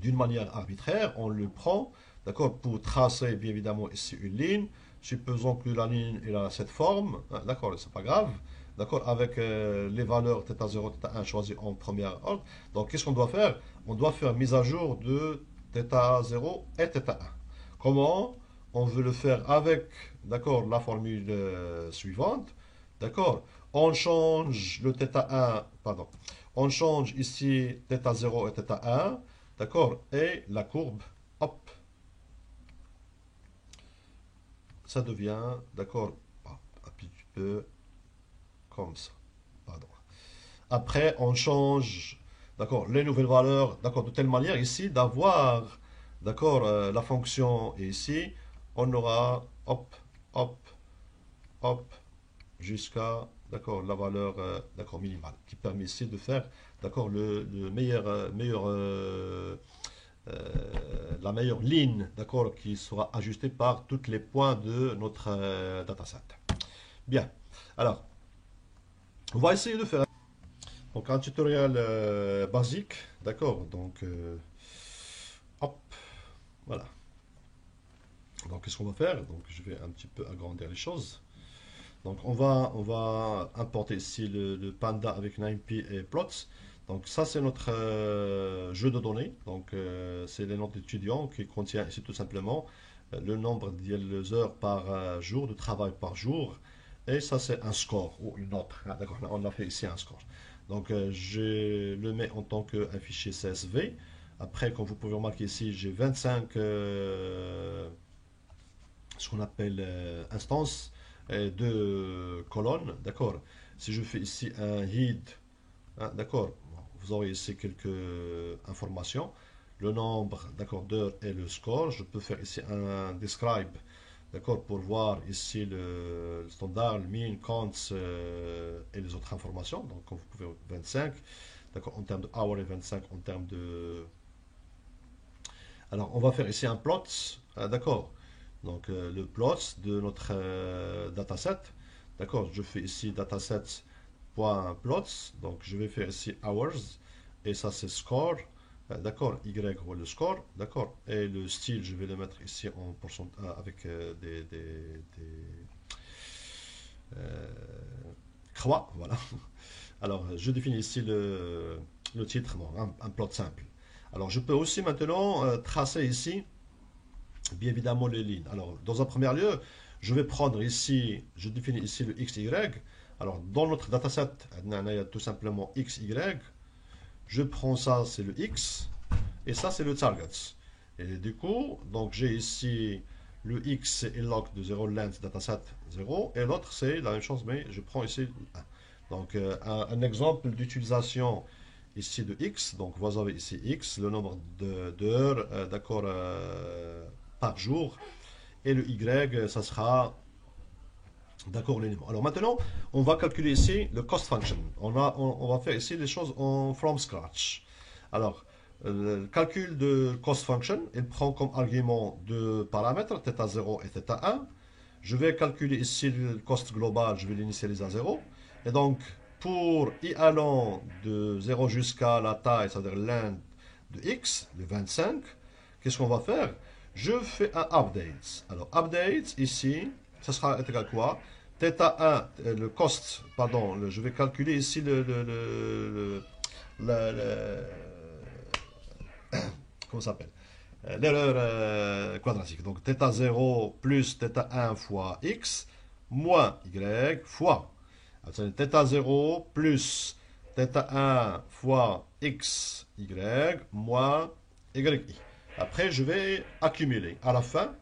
d'une manière arbitraire, on le prend, d'accord, pour tracer bien évidemment ici une ligne. Supposons que la ligne elle a cette forme, hein, d'accord, c'est pas grave, d'accord, avec les valeurs θ0, θ1 choisies en premier ordre. Donc qu'est-ce qu'on doit faire? On doit faire mise à jour de θ0 et θ1. Comment? On veut le faire avec, d'accord, la formule suivante, d'accord. On change le θ1, pardon, on change ici θ0 et θ1, d'accord, et la courbe, hop, ça devient, d'accord, un petit peu comme ça, pardon. Après, on change, d'accord, les nouvelles valeurs, d'accord, de telle manière ici d'avoir, d'accord, la fonction ici, on aura, hop, hop, hop, jusqu'à, d'accord, la valeur, d'accord, minimale, qui permet ici de faire, d'accord, le meilleur, la meilleure ligne, d'accord, qui sera ajustée par tous les points de notre dataset. Bien. Alors, on va essayer de faire donc un tutoriel basique, d'accord. Donc, hop, voilà. Donc, qu'est-ce qu'on va faire? Donc, je vais un petit peu agrandir les choses. Donc, on va importer ici le panda avec NineP et plots. Donc ça c'est notre jeu de données. Donc c'est les noms d'étudiants qui contient ici tout simplement le nombre d'heures par jour, de travail par jour. Et ça c'est un score ou une note. Ah, d'accord, on a fait ici un score. Donc je le mets en tant qu'un fichier CSV. Après, comme vous pouvez remarquer ici, j'ai 25 ce qu'on appelle instances de colonnes. D'accord. Si je fais ici un head, hein, d'accord, vous aurez ici quelques informations. Le nombre, d'accord, d'heures et le score. Je peux faire ici un describe, d'accord, pour voir ici le standard, le mean, counts et les autres informations. Donc, comme vous pouvez, 25, d'accord, en termes de hour et 25 en termes de. Alors, on va faire ici un plot, d'accord. Donc, le plot de notre dataset. D'accord, je fais ici dataset.plots. Donc, je vais faire ici hours. Et ça, c'est score. D'accord, Y ou le score. D'accord. Et le style, je vais le mettre ici en pourcentage avec euh, croix. Voilà. Alors, je définis ici le titre, bon, un plot simple. Alors, je peux aussi maintenant tracer ici bien évidemment les lignes. Alors, dans un premier lieu, je vais prendre ici, je définis ici le XY. Alors, dans notre dataset, il y a tout simplement XY. Je prends ça, c'est le X, et ça, c'est le target. Et du coup, donc j'ai ici le X, c'est log de 0 length dataset 0, et l'autre, c'est la même chose, mais je prends ici 1. Donc, un exemple d'utilisation ici de X, donc vous avez ici X, le nombre d'heures, d'accord, par jour. Et le Y, ça sera, d'accord, l'élément. Alors maintenant, on va calculer ici le cost function. On va faire ici les choses en from scratch. Alors, le calcul de cost function, il prend comme argument deux paramètres, θ0 et θ1. Je vais calculer ici le cost global, je vais l'initialiser à 0. Et donc, pour y allant de 0 jusqu'à la taille, c'est-à-dire l'inde de x, le 25, qu'est-ce qu'on va faire? Je fais un update. Alors, update, ici, ça sera égal à quoi? θ1, le cost, pardon, je vais calculer ici comment ça s'appelle? L'erreur quadratique. Donc, θ0 plus θ1 fois x moins y fois. θ0 plus θ1 fois x, y moins y. Après, je vais accumuler. À la fin,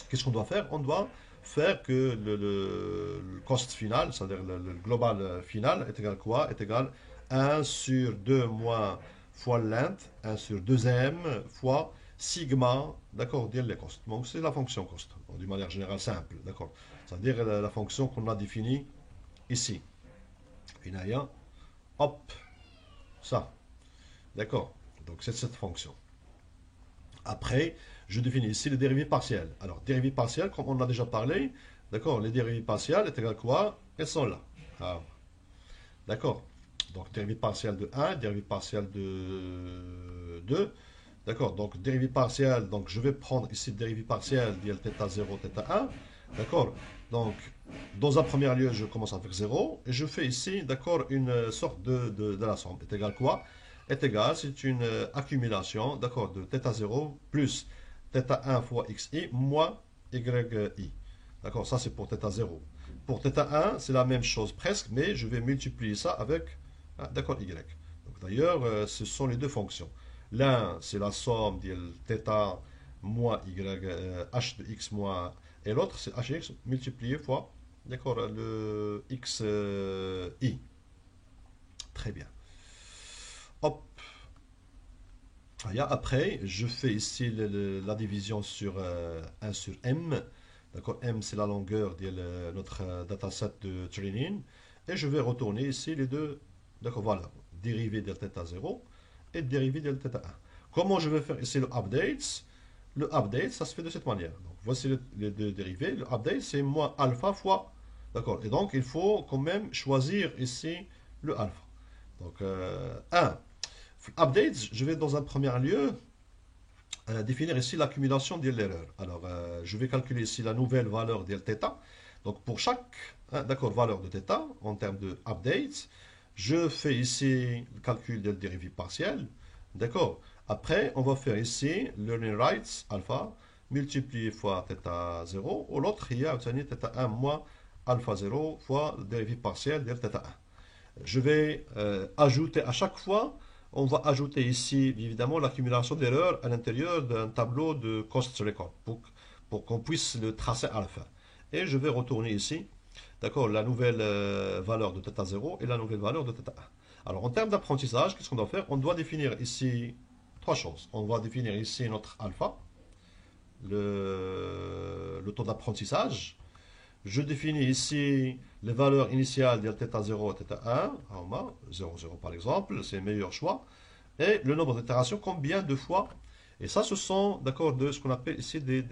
qu'est-ce qu'on doit faire? On doit faire que le cost final, c'est-à-dire le global final, est égal à quoi? Est égal à 1 sur 2 moins fois length, 1 sur 2m fois sigma, d'accord, dire les costs. Donc, c'est la fonction cost, d'une manière générale simple, d'accord. C'est-à-dire la fonction qu'on a définie ici. Pinaya, hop, ça, d'accord. Donc, c'est cette fonction. Après, je définis ici les dérivées partielles. Alors, dérivées partielles, comme on a déjà parlé, d'accord, les dérivées partielles est égal à quoi? Elles sont là. Ah, D'accord? Donc, dérivée partielle de 1, dérivée partielle de 2. D'accord? Donc, dérivée partielle, donc je vais prendre ici dérivée partielle d'IL θ 0, θ 1. D'accord? Donc, dans un premier lieu, je commence avec 0 et je fais ici, d'accord, une sorte de la somme. Est égal quoi? Est égal, c'est une accumulation, d'accord, de θ 0 plus θ 1 fois xi moins yi. D'accord? Ça, c'est pour θ 0. Pour θ 1, c'est la même chose presque, mais je vais multiplier ça avec, d'accord, y. Donc, d'ailleurs, ce sont les deux fonctions. L'un, c'est la somme de θ moins y, h de x moins, et l'autre, c'est h de x multiplié fois, d'accord, le x i. Très bien. Hop. Après, je fais ici la division sur 1 sur m. D'accord, m c'est la longueur de notre dataset de training. Et je vais retourner ici les deux. D'accord, voilà. Dérivée de θ 0 et dérivée de θ 1. Comment je vais faire ici le update? Le update, ça se fait de cette manière. Donc, voici les deux dérivés. Le update, c'est moins alpha fois. D'accord, et donc il faut quand même choisir ici le alpha. Donc, 1. Update, je vais dans un premier lieu définir ici l'accumulation de l'erreur. Alors, je vais calculer ici la nouvelle valeur de θ. Donc, pour chaque d'accord, valeur de θ, en termes de update, je fais ici le calcul de la dérivée partielle. D'accord. Après, on va faire ici learning rights alpha multiplié fois θ 0. Ou l'autre, il y a obtenu θ 1 moins alpha 0 fois la dérivée partielle de θ 1. Je vais ajouter à chaque fois, on va ajouter ici évidemment l'accumulation d'erreurs à l'intérieur d'un tableau de cost record pour qu'on puisse le tracer à la fin. Et je vais retourner ici, d'accord, la nouvelle valeur de θ 0 et la nouvelle valeur de θ 1. Alors en termes d'apprentissage, qu'est-ce qu'on doit faire? On doit définir ici trois choses. On va définir ici notre alpha, le taux d'apprentissage. Je définis ici les valeurs initiales de θ 0 et θ 1, 0, 0 par exemple, c'est le meilleur choix. Et le nombre d'itérations, combien de fois. Et ça, ce sont, d'accord, de ce qu'on appelle ici des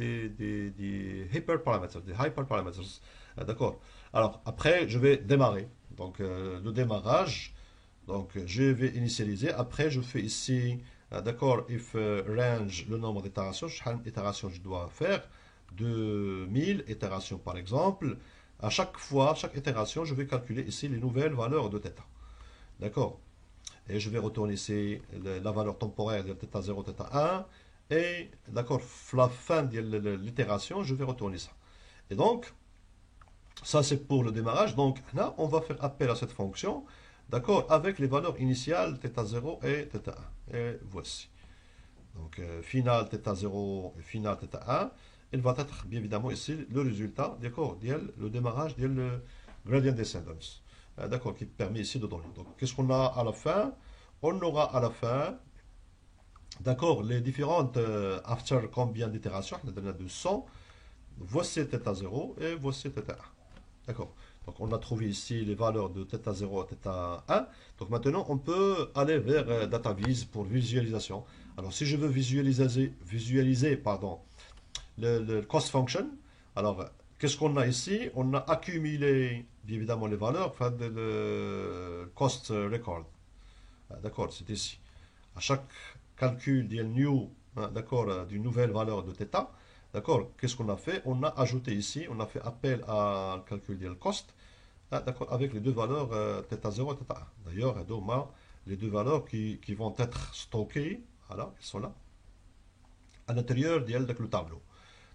hyperparameters, des hyperparameters. D'accord. Alors, après, je vais démarrer. Donc, le démarrage, donc, je vais initialiser. Après, je fais ici, d'accord, if range, le nombre d'itérations, quelle itération je dois faire, de 1000 itérations par exemple. À chaque fois, chaque itération, je vais calculer ici les nouvelles valeurs de θ. D'accord. Et je vais retourner ici la valeur temporaire de θ 0, θ 1. Et d'accord, la fin de l'itération, je vais retourner ça. Et donc, ça c'est pour le démarrage. Donc là, on va faire appel à cette fonction, d'accord, avec les valeurs initiales θ 0 et θ 1. Et voici. Donc, final θ 0 et final θ 1. Il va être bien évidemment ici le résultat, d'accord, le démarrage le gradient descendance, d'accord, qui permet ici de donner. Donc, qu'est-ce qu'on a à la fin? On aura à la fin, d'accord, les différentes, after combien d'itérations, on a de 100, voici θ 0 et voici θ 1. D'accord. Donc, on a trouvé ici les valeurs de θ 0 et θ 1. Donc, maintenant, on peut aller vers DataVis pour visualisation. Alors, si je veux visualiser pardon, le cost function. Alors, qu'est-ce qu'on a ici? On a accumulé, bien évidemment, les valeurs, enfin, le cost record. D'accord, c'est ici. À chaque calcul du new, d'accord, d'une nouvelle valeur de θ, d'accord, qu'est-ce qu'on a fait? On a ajouté ici, on a fait appel à le calcul du cost, d'accord, avec les deux valeurs θ 0 et θ 1. D'ailleurs, les deux valeurs qui vont être stockées, voilà, elles sont là, à l'intérieur du tableau.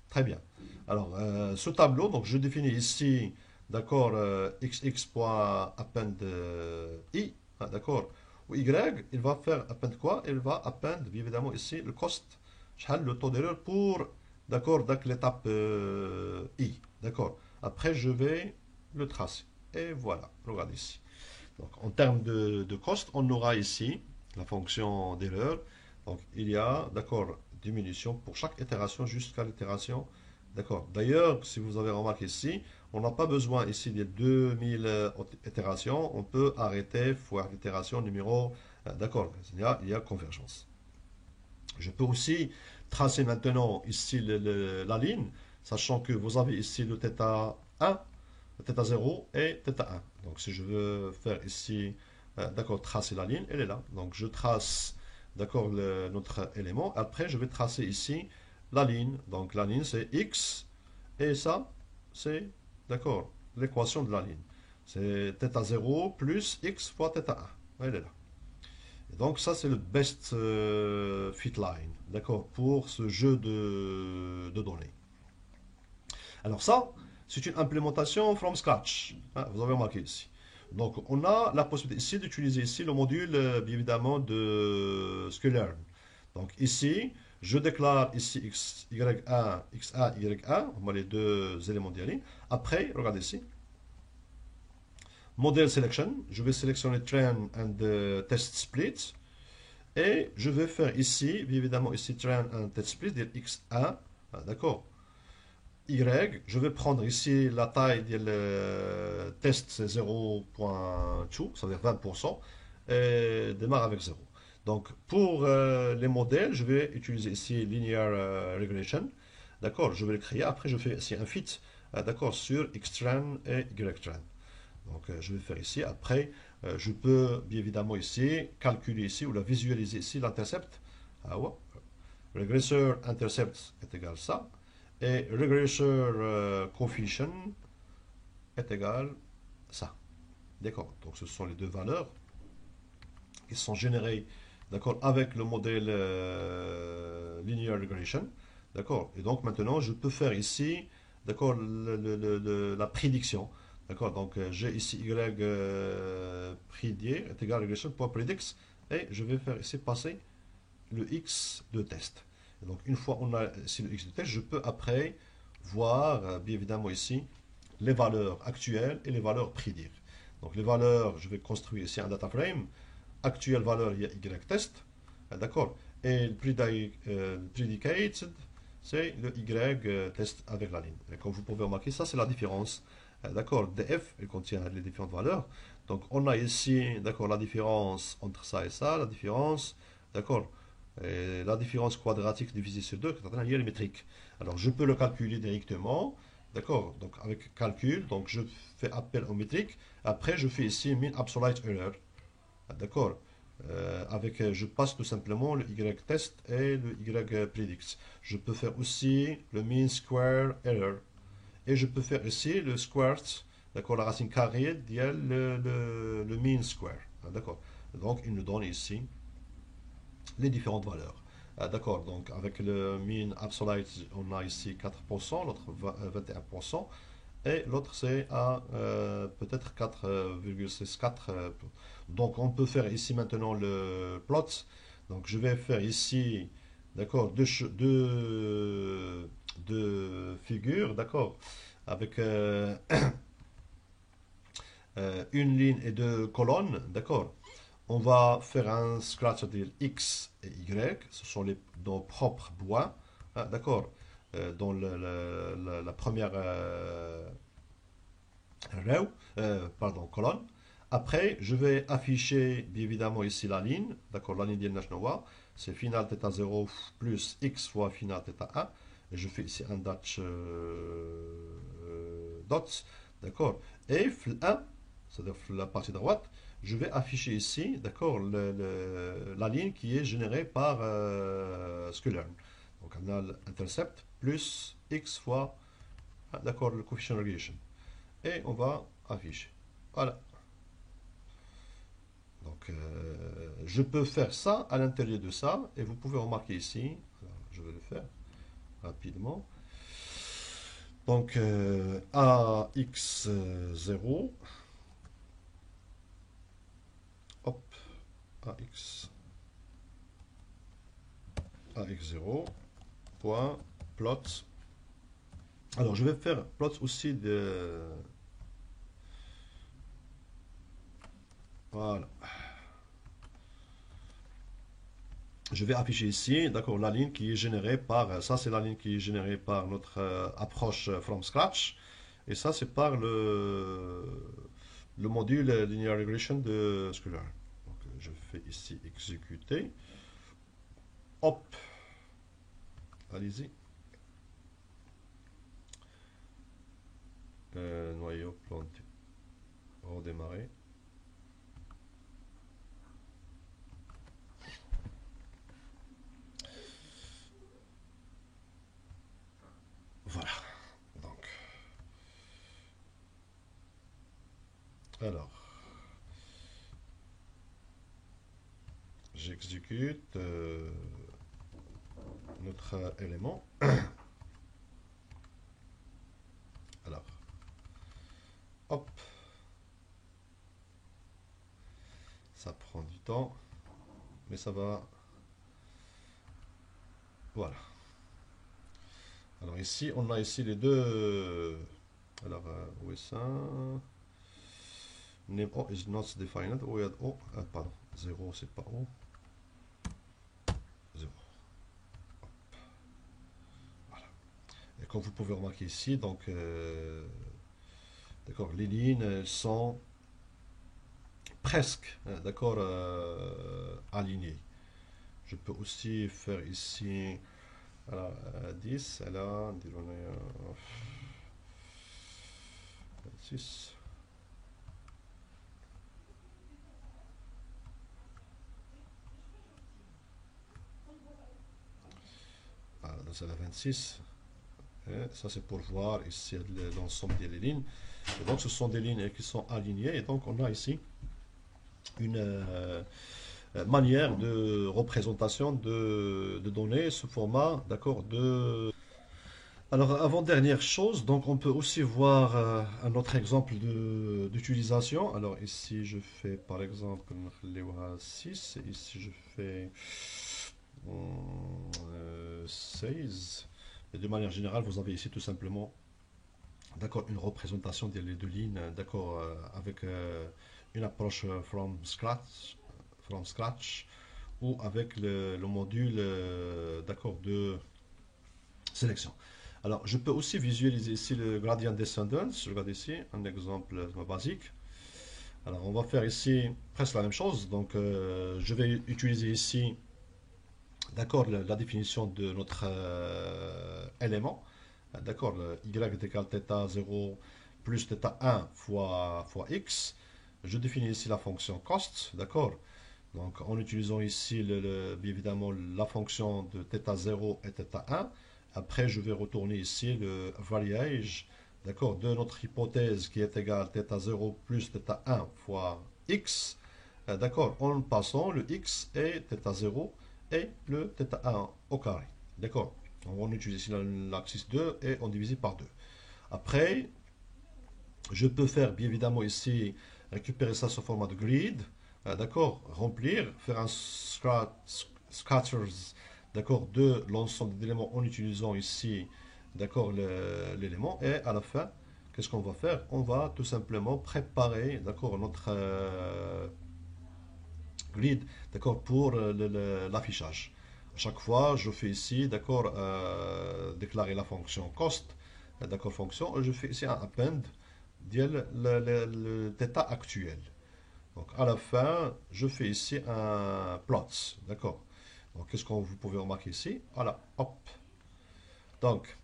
Très bien. Alors, ce tableau, donc je définis ici, d'accord, xx.append i, d'accord, ou y, il va faire append quoi? Il va append, bien évidemment, ici, le cost, le taux d'erreur pour, d'accord, l'étape i, d'accord. Après, je vais le tracer. Et voilà, regardez ici. Donc, en termes de cost, on aura ici la fonction d'erreur. Donc, il y a, d'accord, diminution pour chaque itération jusqu'à l'itération. D'accord. D'ailleurs, si vous avez remarqué ici, on n'a pas besoin ici des 2000 itérations. On peut arrêter fois l'itération numéro. D'accord. Il y a convergence. Je peux aussi tracer maintenant ici la ligne, sachant que vous avez ici le θ 1. θ0 et θ1. Donc si je veux faire ici, d'accord, tracer la ligne, elle est là. Donc je trace, d'accord, notre élément. Après, je vais tracer ici la ligne. Donc la ligne, c'est x, et ça, c'est, d'accord, l'équation de la ligne. C'est θ0 plus x fois θ1. Elle est là. Et donc ça, c'est le best fit line, d'accord, pour ce jeu de données. Alors ça, c'est une implémentation from scratch. Hein, vous avez remarqué ici. Donc on a la possibilité ici d'utiliser ici le module bien évidemment de sklearn. Donc ici, je déclare ici x, y1, x1, y1, on a les deux éléments de la ligne. Après, regardez ici, model selection, je vais sélectionner train and test split. Et je vais faire ici, bien évidemment ici train and test split, dire x1, d'accord. Y, je vais prendre ici la taille du test, c'est 0.2, ça veut dire 20%, et démarre avec 0. Donc pour les modèles, je vais utiliser ici Linear Regression, d'accord, je vais le créer, après je fais ici un fit, d'accord, sur Xtran et Ytran. Donc je vais faire ici, après je peux bien évidemment ici calculer ici ou la visualiser ici l'intercept. Ah ouais. Regressor intercept est égal à ça. Et regressor coefficient est égal à ça. D'accord. Donc ce sont les deux valeurs qui sont générées, d'accord, avec le modèle linear regression. D'accord. Et donc maintenant je peux faire ici, d'accord, la prédiction. D'accord. Donc j'ai ici y prédié est égal à regression.predicts et je vais faire ici passer le x de test. Et donc une fois on a ici le x de test, je peux après voir bien évidemment ici les valeurs actuelles et les valeurs prédire. Donc les valeurs, je vais construire ici un data frame. Actuelle valeur, il y a y test, d'accord. Et le predicated, c'est le y test avec la ligne. Et comme vous pouvez remarquer, ça c'est la différence. D'accord, df, elle contient les différentes valeurs. Donc on a ici, d'accord, la différence entre ça et ça, la différence, d'accord, et la différence quadratique divisée sur 2, il y a les métriques. Alors je peux le calculer directement, d'accord, donc avec calcul, donc je fais appel aux métriques. Après je fais ici mean absolute error, d'accord. Je passe tout simplement le y-test et le y-predict. Je peux faire aussi le mean square error. Et je peux faire ici le square, d'accord, la racine carrée, le mean square. D'accord. Donc il nous donne ici les différentes valeurs. D'accord, donc avec le mean absolute, on a ici 4%, l'autre 21%, et l'autre c'est à peut-être 4,64. Donc on peut faire ici maintenant le plot. Donc je vais faire ici, d'accord, deux figures, d'accord, avec une ligne et deux colonnes, d'accord. On va faire un scratch, c'est-à-dire X et Y, ce sont nos propres bois, hein, d'accord, dans la première pardon, colonne. Après, je vais afficher bien évidemment ici la ligne, d'accord, la ligne de Nashnowa, c'est final θ0 plus X fois final θ1, et je fais ici un Dutch dots, d'accord, et fl1, c'est-à-dire la partie droite, je vais afficher ici, d'accord, la ligne qui est générée par Sklearn. Donc on a l'intercept plus x fois, d'accord, le coefficient regression. Et on va afficher. Voilà. Donc je peux faire ça à l'intérieur de ça, et vous pouvez remarquer ici, alors, je vais le faire rapidement. Donc AX0, hop, AX AX0, point, plot. Alors, je vais faire plot aussi de... Voilà. Je vais afficher ici, d'accord, la ligne qui est générée par... Ça, c'est la ligne qui est générée par notre approche from scratch. Et ça, c'est par le module Linear Regression de Scholar. Donc, je fais ici exécuter. Hop. Allez-y. Noyau planté. Redémarrer. Voilà. Donc. Alors. J'exécute notre élément. Alors. Hop. Ça prend du temps. Mais ça va. Voilà. Alors ici, on a ici les deux. Alors, où est ça? Name O is not defined. Où est O? Ah, pardon. 0, c'est pas O. 0. Voilà. Et comme vous pouvez remarquer ici, donc, d'accord, les lignes elles sont presque, d'accord, alignées. Je peux aussi faire ici, alors, 10, là, 26. Voilà, c'est la 26. Et ça, c'est pour voir ici l'ensemble des lignes. Et donc, ce sont des lignes qui sont alignées. Et donc, on a ici une manière de représentation de données sous format, d'accord, de... Alors, avant-dernière chose, donc on peut aussi voir un autre exemple d'utilisation. Alors ici, je fais par exemple 6, et ici je fais 16. Et de manière générale, vous avez ici tout simplement, d'accord, une représentation des deux lignes, d'accord, avec une approche from scratch ou avec le module, d'accord, de sélection. Alors, je peux aussi visualiser ici le gradient descendant. Je regarde ici un exemple basique. Alors, on va faire ici presque la même chose. Donc, je vais utiliser ici, d'accord, la définition de notre élément. D'accord, y est égal θ 0 plus θ 1 fois x. Je définis ici la fonction cost, d'accord. Donc, en utilisant ici, bien évidemment, la fonction de θ 0 et θ 1. Après, je vais retourner ici le variage, d'accord, de notre hypothèse qui est égale θ 0 plus θ 1 fois x, d'accord, en passant le x et θ 0 et le θ 1 au carré, d'accord. On utilise ici l'axis 2 et on divise par 2. Après, je peux faire bien évidemment ici, récupérer ça sous format de grid, d'accord, remplir, faire un scatters, d'accord, de l'ensemble d'éléments en utilisant ici, d'accord, l'élément. Et à la fin, qu'est-ce qu'on va faire? On va tout simplement préparer, d'accord, notre grid, d'accord, pour l'affichage. À chaque fois, je fais ici, d'accord, déclarer la fonction cost, d'accord, fonction, et je fais ici un append, le θ actuel. Donc à la fin, je fais ici un plots, d'accord. Donc qu'est-ce que vous pouvez remarquer ici? Voilà, hop. Donc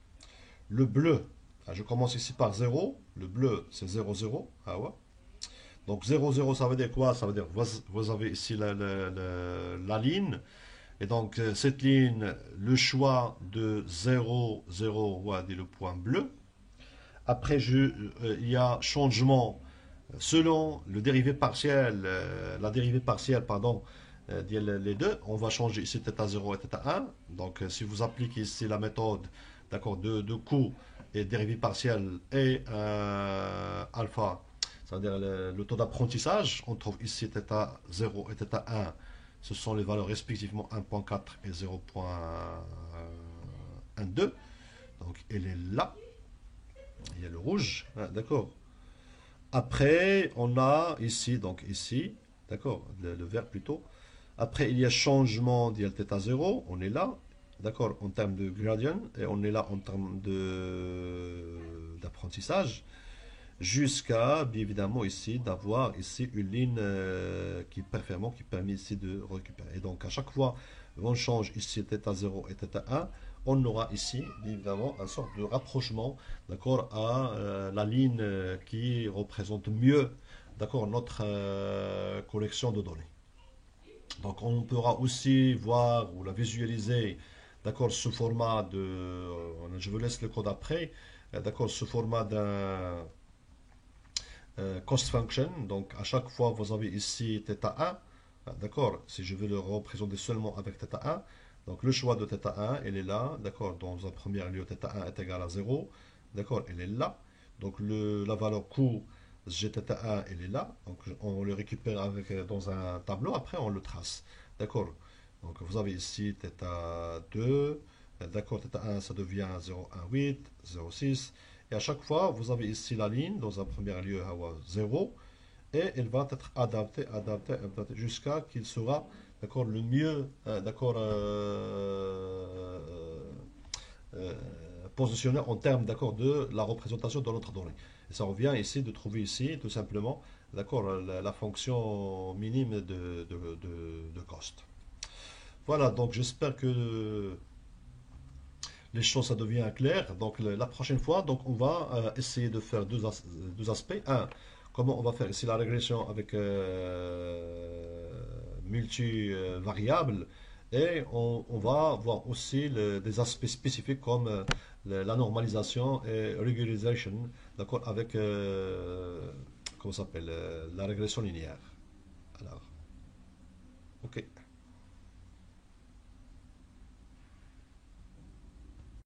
le bleu, je commence ici par 0. Le bleu, c'est 0, 0. Ah ouais. Donc 0, 0, ça veut dire quoi? Ça veut dire vous avez ici la ligne. Et donc cette ligne, le choix de 0, 0, ouais, le point bleu. Après, il y a changement selon le dérivé partiel, la dérivée partielle, pardon, les deux. On va changer ici θ 0 et θ 1. Donc, si vous appliquez ici la méthode, d'accord, de coût et dérivée partielle et alpha, c'est-à-dire le taux d'apprentissage, on trouve ici θ 0 et θ 1. Ce sont les valeurs respectivement 1.4 et 0.12. Donc, elle est là. Il y a le rouge, hein, d'accord. Après, on a ici, donc ici, d'accord, le vert plutôt. Après, il y a changement d'ILθ 0, on est là, d'accord, en termes de gradient, et on est là en termes d'apprentissage, jusqu'à, bien évidemment, ici, d'avoir ici une ligne qui permet ici de récupérer. Et donc, à chaque fois, on change ici θ 0 et θ 1, on aura ici, évidemment, une sorte de rapprochement, d'accord, à la ligne qui représente mieux, d'accord, notre collection de données. Donc, on pourra aussi voir ou la visualiser, d'accord, sous format de, je vous laisse le code après, d'accord, sous format d'un cost function. Donc, à chaque fois, vous avez ici θ1, d'accord, si je veux le représenter seulement avec θ1, donc le choix de θ1, il est là, d'accord, dans un premier lieu, θ1 est égal à 0, d'accord, il est là. Donc, la valeur coût gθ1, elle est là. Donc, on le récupère avec, dans un tableau, après on le trace. D'accord. Donc, vous avez ici θ2, d'accord, θ1, ça devient 0,18, 0,6. Et à chaque fois, vous avez ici la ligne, dans un premier lieu, 0, et elle va être adaptée, adaptée, adaptée, jusqu'à qu'il sera, d'accord, le mieux, d'accord, euh, positionné en termes, d'accord, de la représentation de notre donnée. Et ça revient ici de trouver ici, tout simplement, d'accord, la fonction minime de cost. Voilà, donc j'espère que les choses ça devient clair. Donc la prochaine fois, donc on va essayer de faire deux aspects. Un, comment on va faire ici la régression avec multivariables. Et on va voir aussi des aspects spécifiques comme la normalisation et regularisation, d'accord, avec comment ça s'appelle, la régression linéaire. Alors, ok.